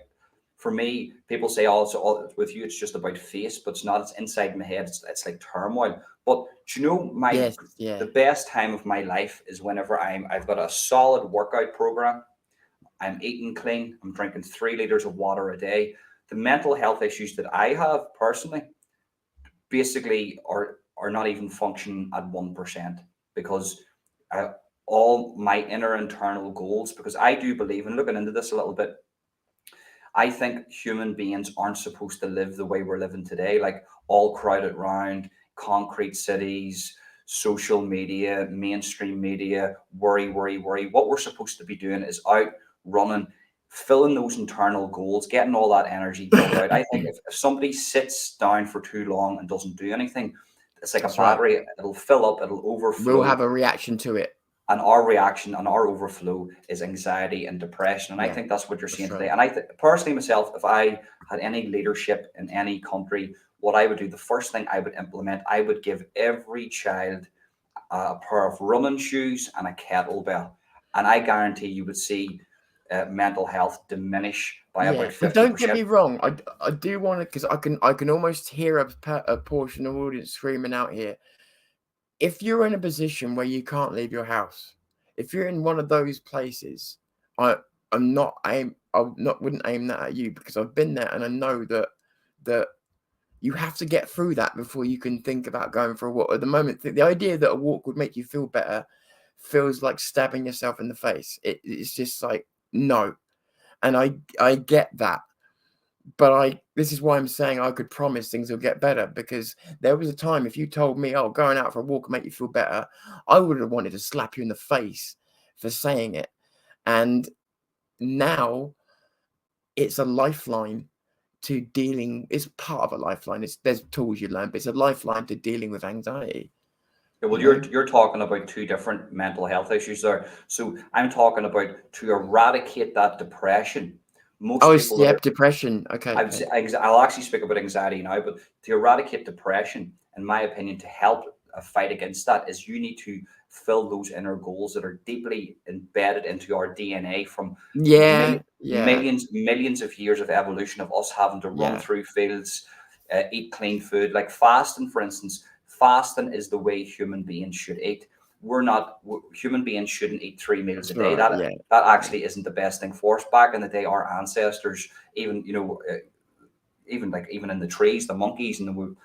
For me, people say, "Oh, so all, with you, it's just about face," but it's not. It's inside my head. It's like turmoil. But do you know Yes, the yeah. best time of my life is whenever I've got a solid workout program. I'm eating clean. I'm drinking 3 liters of water a day. The mental health issues that I have personally basically are not even functioning at 1%, because I, all my inner internal goals, because I do believe, and looking into this a little bit, I think human beings aren't supposed to live the way we're living today, like all crowded round, concrete cities, social media, mainstream media, worry, worry, worry. What we're supposed to be doing is out running, filling those internal goals, getting all that energy built out. I think if somebody sits down for too long and doesn't do anything, it's like a That's right. battery, it'll fill up, it'll We'll overflow, have a reaction to it. and our reaction and our overflow is anxiety and depression. And I Yeah, think that's what you're that's seeing today. right. And personally myself, if I had any leadership in any country, what I would do, the first thing I would implement, I would give every child a pair of running shoes and a kettlebell, and I guarantee you would see mental health diminish by Yeah, about and don't get 50%. me wrong. I do want to, because I can almost hear a portion of audience screaming out here. If you're in a position where you can't leave your house, if you're in one of those places, I I'm not aim I not wouldn't aim that at you, because I've been there and I know that you have to get through that before you can think about going for a walk. At the moment, the idea that a walk would make you feel better feels like stabbing yourself in the face. It's just like, no. And I get that, but this is why I'm saying I could promise things will get better, because there was a time, if you told me, oh, going out for a walk will make you feel better, I would have wanted to slap you in the face for saying it. And now it's a lifeline to dealing. It's part of a lifeline. There's tools you learn, but it's a lifeline to dealing with anxiety. Yeah, You well, know. you're talking about two different mental health issues there. So I'm talking about to eradicate that depression. Oh, Most it's people that yeah, are depression. Okay, I would say okay. I'll actually speak about anxiety now, but to eradicate depression, in my opinion, to help fight against that, is you need to fill those inner goals that are deeply embedded into our DNA from Yeah, yeah, millions of years of evolution of us having to run yeah. through fields, eat clean food, like fasting, for instance. Fasting is the way human beings should eat. We're not Human beings shouldn't eat 3 meals a That's day. right. That Yeah, that yeah, actually isn't the best thing for us. Back in the day, our ancestors, even even in the trees, the monkeys, and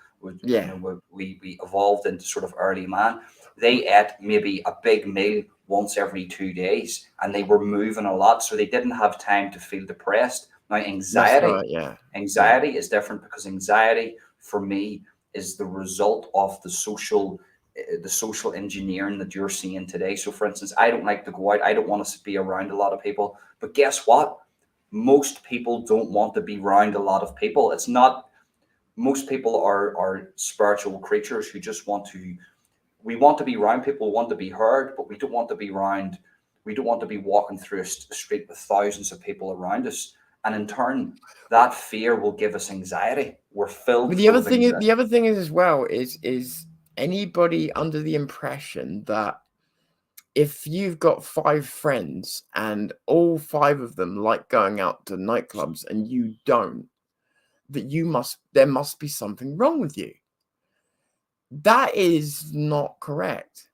yeah. we evolved into sort of early man. They ate maybe a big meal once every 2 days, and they were moving a lot, so they didn't have time to feel depressed. Now, That's anxiety, right. Yeah, yeah. anxiety is different, because anxiety for me is the result of the social engineering that you're seeing today. So, for instance, I don't like to go out. I don't want to be around a lot of people. But guess what? Most people don't want to be around a lot of people. It's not Most people are spiritual creatures who just want to we want to be around people, we want to be heard, but we don't want to be walking through a street with thousands of people around us. And in turn, that fear will give us anxiety. We're filled But full of the anxiety. other thing is as well is anybody under the impression that if you've got 5 friends and all 5 of them like going out to nightclubs and you don't, that there must be something wrong with you. That is not correct,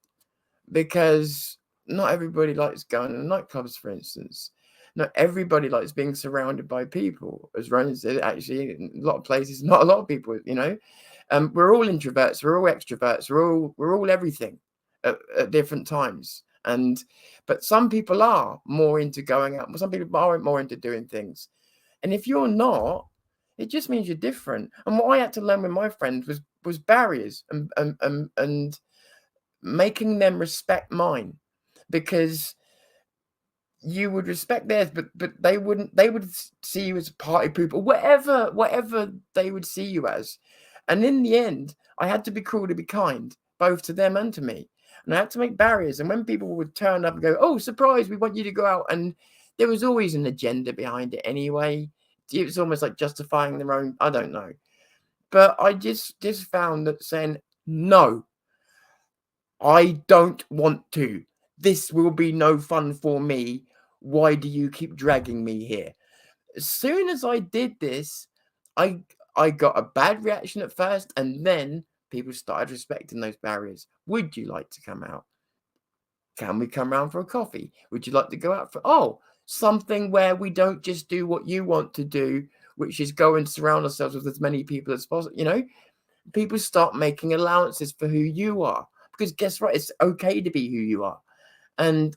because not everybody likes going to nightclubs, for instance. Not everybody likes being surrounded by people. As Ronan said, actually, in a lot of places, not a lot of people, we're all introverts, we're all extroverts, we're all everything at different times. But some people are more into going out, some people are more into doing things. And if you're not, it just means you're different. And what I had to learn with my friends was barriers, and making them respect mine, because you would respect theirs, but they would see you as a party pooper, whatever they would see you as. And in the end, I had to be cruel to be kind, both to them and to me. And I had to make barriers. And when people would turn up and go, "Oh, surprise, we want you to go out," and there was always an agenda behind it anyway. It was almost like justifying their own. I don't know, but I just found that saying no, I don't want to. This will be no fun for me. Why do you keep dragging me here? As soon as I did this, I I got a bad reaction at first, and then people started respecting those barriers. Would you like to come out? Can we come round for a coffee? Would you like to go out for something where we don't just do what you want to do, which is go and surround ourselves with as many people as possible, people start making allowances for who you are, because guess what, it's okay to be who you are. And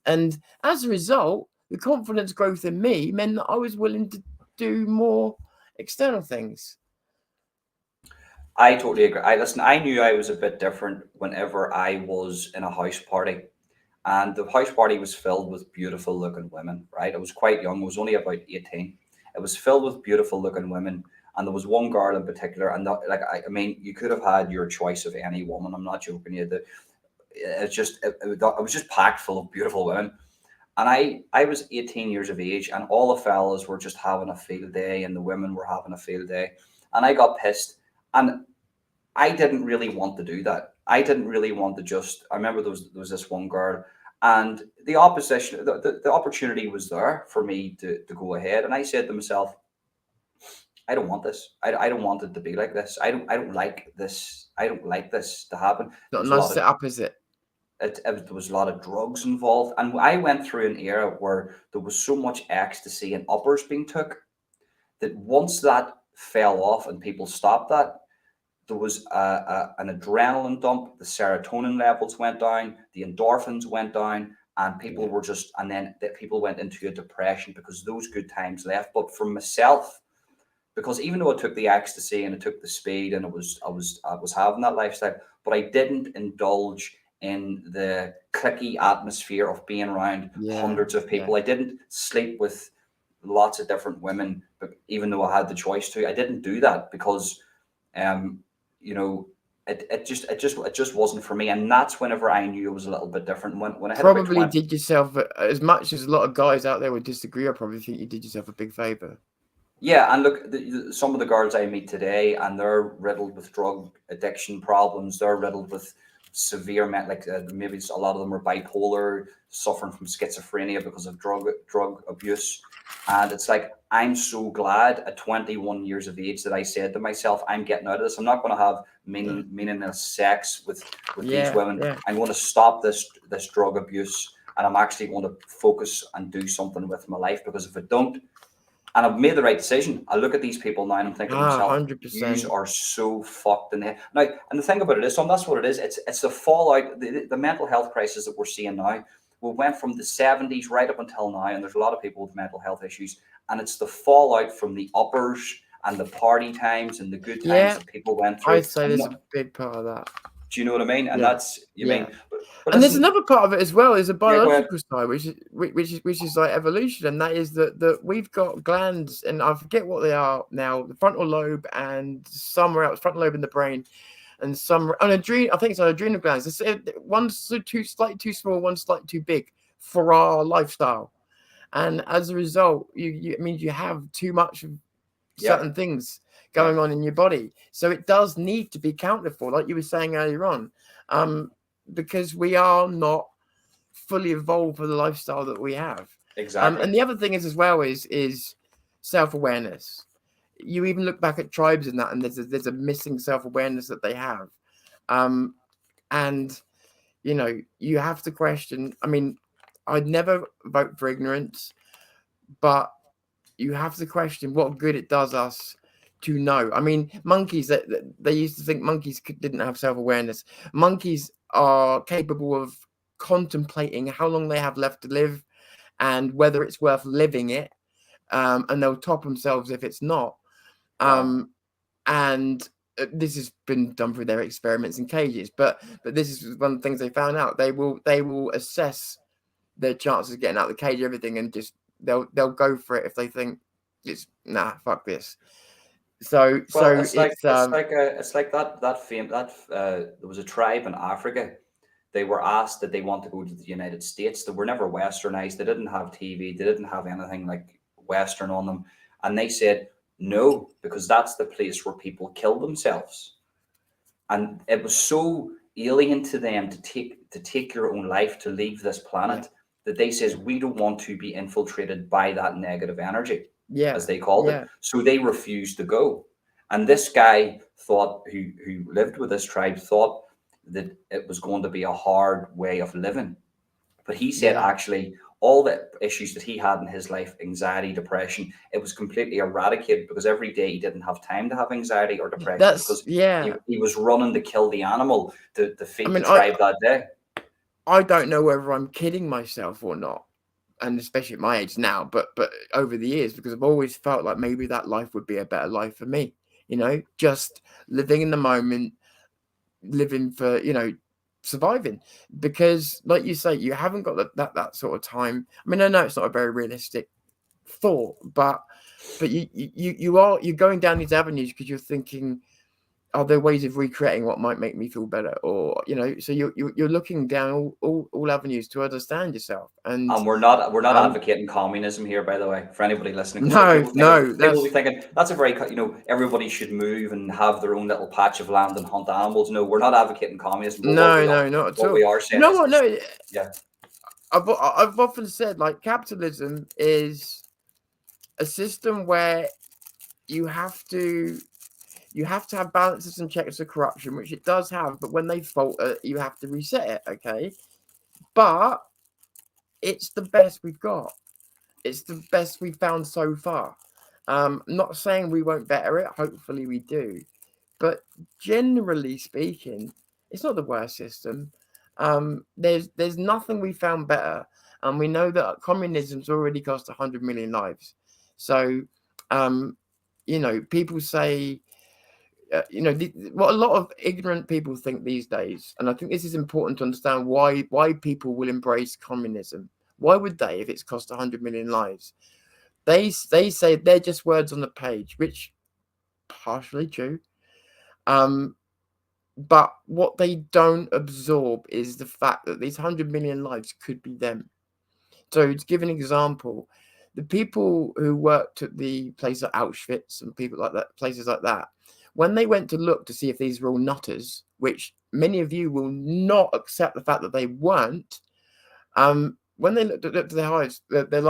as a result, the confidence growth in me meant that I was willing to do more external things. I totally agree. I knew I was a bit different whenever I was in a house party. And the house party was filled with beautiful looking women, right? I was quite young, I was only about 18. It was filled with beautiful looking women. And there was one girl in particular, and I mean, you could have had your choice of any woman. I'm not joking you. It was just packed full of beautiful women. And I was 18 years of age, and all the fellas were just having a field day, and the women were having a field day. And I got pissed. And I didn't really want to do that. I didn't really want to just. I remember there was this one girl, and the opposition, the opportunity was there for me to go ahead. And I said to myself, I don't want this. I don't want it to be like this. I don't like this. I don't like this to happen. There Not a was a nice lot of setup, is it? there was a lot of drugs involved, and I went through an era where there was so much ecstasy and uppers being took that once that fell off and people stopped that, there was an adrenaline dump. The serotonin levels went down, the endorphins went down, and people Yeah. were just, and then that people went into a depression because those good times left. But for myself, because even though I took the ecstasy and I took the speed and I was having that lifestyle, but I didn't indulge in the clicky atmosphere of being around Yeah. hundreds of Yeah. people. I didn't sleep with lots of different women, but even though I had the choice to, I didn't do that because um, you know, it just wasn't for me. And that's whenever I knew it was a little bit different. When I hit about Probably 20, did yourself as much as a lot of guys out there would disagree. I probably think you did yourself a big favor. yeah, and look, some of the girls I meet today, and they're riddled with drug addiction problems. They're riddled with severe, maybe a lot of them are bipolar, suffering from schizophrenia because of drug abuse. And it's like I'm so glad at 21 years of age that I said to myself, I'm getting out of this. I'm not going to have No. meaningless sex with these Yeah. women. Yeah. I'm going to stop this drug abuse, and I'm actually going to focus and do something with my life, because if I don't, and I've made the right decision. I look at these people now and I'm thinking to myself, yous 100%. are so fucked in the head. Now, and the thing about it is, so that's what it is. It's the fallout, the mental health crisis that we're seeing now. We went from the 70s right up until now, and there's a lot of people with mental health issues. And it's the fallout from the uppers and the party times and the good times Yeah. that people went through. I'd say And there's a big part of that. do you know what I mean? And Yeah. that's, you Yeah. mean, but And there's listen, another part of it as well, is a yeah, go ahead. biological side, which is like evolution, and that is that we've got glands, and I forget what they are now, the frontal lobe and somewhere else, frontal lobe in the brain, and some an adrenal. I think it's an adrenal glands. One's slightly too small, one's slightly too big for our lifestyle, and as a result, it means you have too much of Yeah, certain things yeah, going on in your body. So it does need to be counted for, like you were saying earlier on, um, because we are not fully evolved for the lifestyle that we have. exactly. And the other thing is as well is self-awareness. You even look back at tribes and that, and there's a missing self-awareness that they have. Um, and you have to question. I mean, I'd never vote for ignorance, but you have to question what good it does us to know. I mean, monkeys, that they used to think monkeys didn't have self-awareness. Monkeys are capable of contemplating how long they have left to live and whether it's worth living it, and they'll top themselves if it's not. Wow. Um, and this has been done through their experiments in cages, but this is one of the things they found out. They will assess their chances of getting out of the cage, everything, and just they'll go for it if they think it's nah, fuck this. So Well, it's like it's that fame that there was a tribe in Africa. They were asked that they want to go to the United States. They were never westernized. They didn't have TV. They didn't have anything like Western on them, and they said no because that's the place where people kill themselves. And it was so alien to them to take your own life, to leave this yeah, planet, that they says yeah, we don't want to be infiltrated by that negative energy, as yeah, they called it. yeah, So they refused to go. And this guy thought, who lived with this tribe, thought that it was going to be a hard way of living. But he said yeah. actually all the issues that he had in his life, anxiety, depression, it was completely eradicated because every day he didn't have time to have anxiety or depression That's because he, yeah. he was running to kill the animal to I feed the mean, I tribe that day. I don't know whether I'm kidding myself or not, and especially at my age now, but over the years, because I've always felt like maybe that life would be a better life for me. Just living in the moment, living for surviving, because like you say, you haven't got that sort of time. I mean, I know it's not a very realistic thought, but you're going down these avenues because you're thinking, are there ways of recreating what might make me feel better, or so you're looking down all avenues to understand yourself. And And we're not um advocating communism here, by the way, for anybody listening, because no, no, people will be that's thinking that's a very everybody should move and have their own little patch of land and hunt animals. No, we're not advocating communism, but no, no, not at what all. we are You saying know is, what? No, yeah, I've often said, like, capitalism is a system where you have to You have to have balances and checks of corruption, which it does have, but when they falter, you have to reset it, okay? But it's the best we've got. It's the best we've found so far. Not saying we won't better it, hopefully we do. But generally speaking, it's not the worst system. There's nothing we found better, and we know that communism's already cost 100 million lives. So, um, people say, what a lot of ignorant people think these days, and I think this is important to understand why people will embrace communism. Why would they if it's cost 100 million lives? They say they're just words on the page, which partially true. Um, But what they don't absorb is the fact that these 100 million lives could be them. So to give an example, the people who worked at the place at Auschwitz and people like that, places like that, when they went to look to see if these were all nutters, which many of you will not accept the fact that they weren't, when they looked at their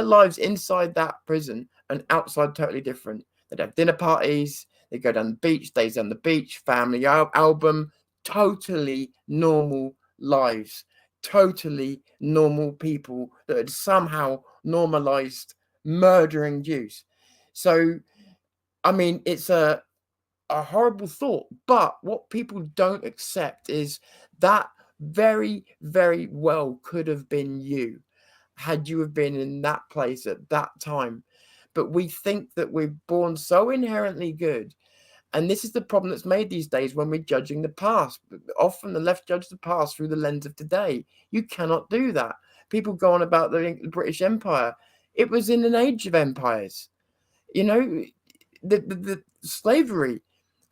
lives inside that prison and outside totally different. They'd have dinner parties, they'd go down the beach, days on the beach, family album, totally normal lives, totally normal people that had somehow normalized murdering Jews. So, I mean, it's a horrible thought, but what people don't accept is that very, very well could have been you had you have been in that place at that time. But we think that we're born so inherently good. And this is the problem that's made these days when we're judging the past. Often the left judge the past through the lens of today. You cannot do that. People go on about the British Empire. It was in an age of empires. You know, the slavery.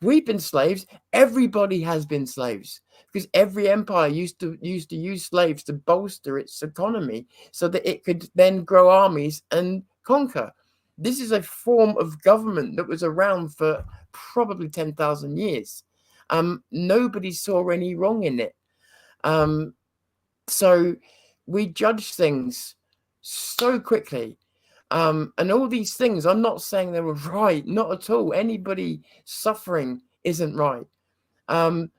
We've been slaves. Everybody has been slaves because every empire used to use slaves to bolster its economy so that it could then grow armies and conquer. This is a form of government that was around for probably 10,000 years. Nobody saw any wrong in it. Um, so we judge things so quickly. And all these things, I'm not saying they were right, not at all. Anybody suffering isn't right. Um,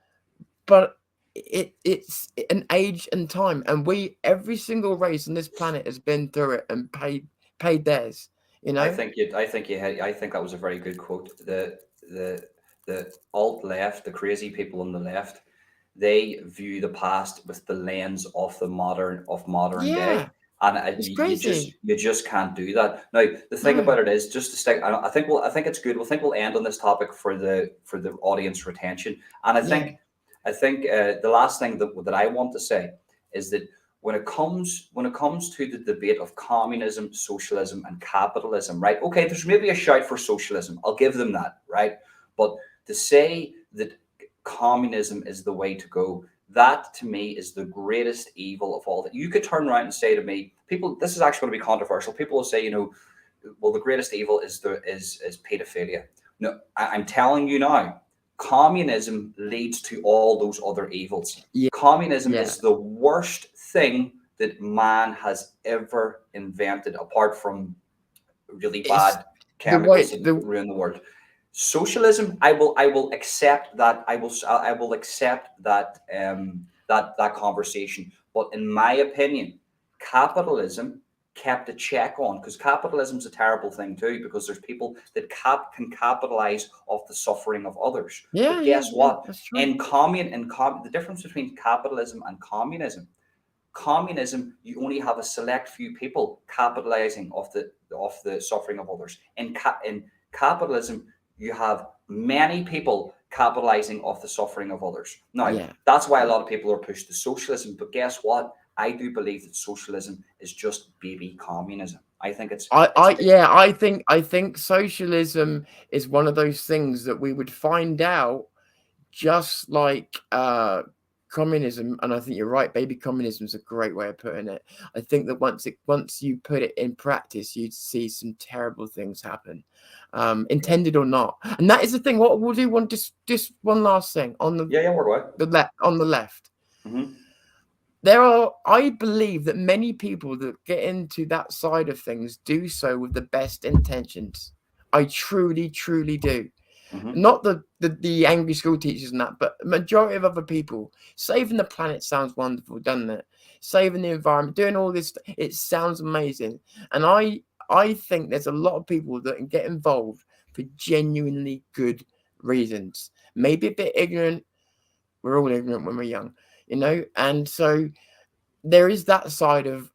but it's an age and time, and every single race on this planet has been through it and paid theirs. You know? I think that was a very good quote. The the alt left, the crazy people on the left, they view the past with the lens of modern day, Yeah, and it's crazy. you just can't do that. Now, the thing No. about it is, just to stick, I think it's good. We'll end on this topic for the audience retention, and Yeah. I think the last thing that I want to say is that when it comes to the debate of communism, socialism, and capitalism, right? Okay, there's maybe a shout for socialism. I'll give them that, right? But to say that communism is the way to go, that to me is the greatest evil of all. That you could turn around and say to me, people, this is actually going to be controversial. People will say, well, the greatest evil is pedophilia. No, I'm telling you now, communism leads to all those other evils. Yeah. Communism Yeah. is the worst thing that man has ever invented, apart from really It's bad the way chemicals that the ruin the world. Socialism, I will accept that. I will accept that that conversation. But in my opinion, capitalism kept a check on, because capitalism's a terrible thing too, because there's people that can capitalize off the suffering of others. yeah, But yeah, guess yeah, what? that's true. The difference between capitalism and communism, you only have a select few people capitalizing off the suffering of others. In capitalism, you have many people capitalizing off the suffering of others. Now, Yeah. that's why a lot of people are pushed to socialism. But guess what? I do believe that socialism is just baby communism. I think I think socialism is one of those things that we would find out just like communism, and I think you're right. Baby communism is a great way of putting it. I think that once you put it in practice, you'd see some terrible things happen, yeah, intended or not. And that is the thing. What we'll do just one last thing on yeah, yeah, we're the left. mm-hmm. I believe that many people that get into that side of things do so with the best intentions. I truly, truly do. Hmm. Not the angry school teachers and that, but a majority of other people. Saving the planet sounds wonderful, doesn't it? Saving the environment, doing all this, it sounds amazing. And I think there's a lot of people that can get involved for genuinely good reasons. Maybe a bit ignorant. We're all ignorant when we're young, and so there is that side of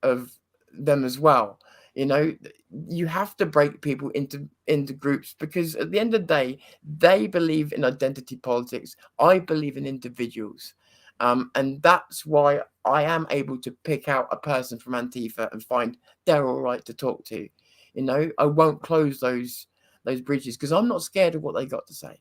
them as well. You have to break people into groups, because at the end of the day, they believe in identity politics. I believe in individuals, and that's why I am able to pick out a person from Antifa and find they're all right to talk to. I won't close those bridges because I'm not scared of what they got to say.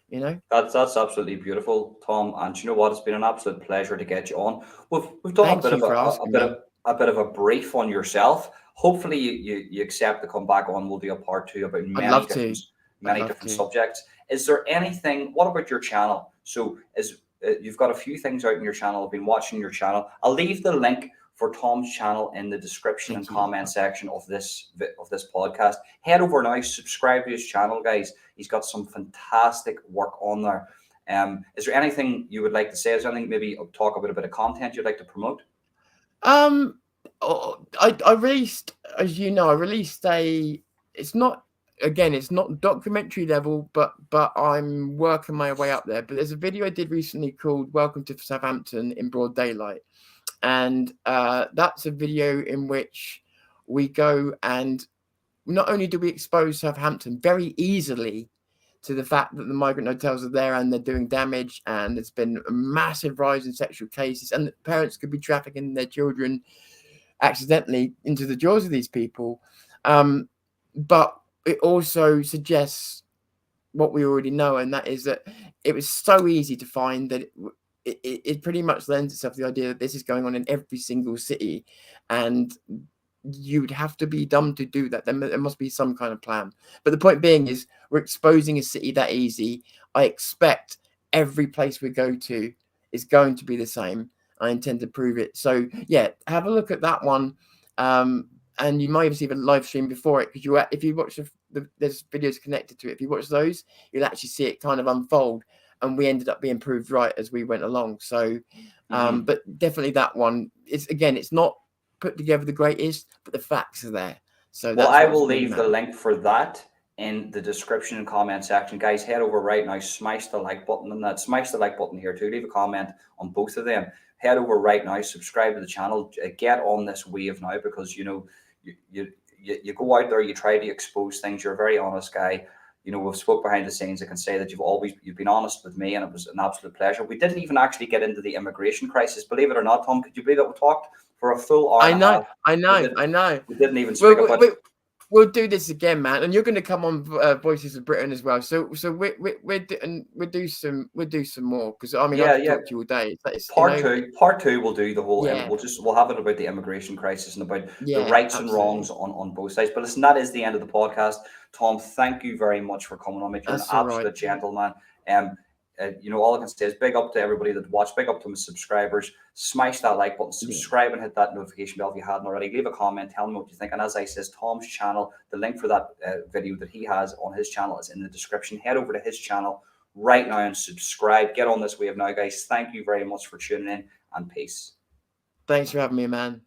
you know That's absolutely beautiful, Tom. And you know what? It's been an absolute pleasure to get you on. We've done a Thank bit you of for asking me. a bit of a brief on yourself. Hopefully, you accept to come back on. We'll do a part two about I'd love to. I'd many love different to. subjects. Is there anything? What about your channel? So, you've got a few things out in your channel. I've been watching your channel. I'll leave the link for Tom's channel in the description and Thank you. comment section of this podcast. Head over now, subscribe to his channel, guys. He's got some fantastic work on there. Is there anything you would like to say? Is there anything, maybe talk about a bit of content you'd like to promote? Um, I released, as you know, I released a. It's not, again, it's not documentary level, but I'm working my way up there. But there's a video I did recently called "Welcome to Southampton in Broad Daylight," and that's a video in which we go, and not only do we expose Southampton very easily to the fact that the migrant hotels are there and they're doing damage, and there's been a massive rise in sexual cases, and that parents could be trafficking their children accidentally into the jaws of these people. Um, but it also suggests what we already know, and that is that it was so easy to find that it pretty much lends itself to the idea that this is going on in every single city, and you would have to be dumb to do that. There must be some kind of plan. But the point being is, we're exposing a city that easy. I expect every place we go to is going to be the same. I intend to prove it. So yeah, have a look at that one. And you might even see the live stream before it, because if you watch there's videos connected to it. If you watch those, you'll actually see it kind of unfold. And we ended up being proved right as we went along. So, Hmm. but definitely that one. It's not put together the greatest, but the facts are there. So Well, that's I what's will really leave the matter. link for that in the description and comment section. Guys, head over right now, smash the like button and that. Smash the like button here too. Leave a comment on both of them. Head over right now, subscribe to the channel, get on this wave now, because you go out there, you try to expose things. You're a very honest guy. We've spoke behind the scenes. I can say that you've been honest with me, and it was an absolute pleasure. We didn't even actually get into the immigration crisis, believe it or not, Tom. Could you believe that we talked for a full hour I and a know, half? I We know, did. I know. We didn't even Well, speak about. we'll do this again, man, and you're going to come on Voices of Britain as well. So we'll do some more, because I mean I Yeah, could yeah. talk to you all day. It's Part two, we'll do the whole. yeah, We'll have it about the immigration crisis and about the yeah, rights and wrongs absolutely. on both sides. But listen, that is the end of the podcast. Tom, thank you very much for coming on, mate. You're an That's all right. absolute gentleman. Um, all I can say is big up to everybody that watched, big up to my subscribers. Smash that like button, Yeah, subscribe, and hit that notification bell if you hadn't already. Leave a comment, tell me what you think. And as I says, Tom's channel, the link for that video that he has on his channel is in the description. Head over to his channel right now and subscribe. Get on this wave now, guys. Thank you very much for tuning in, and peace. thanks for having me, man.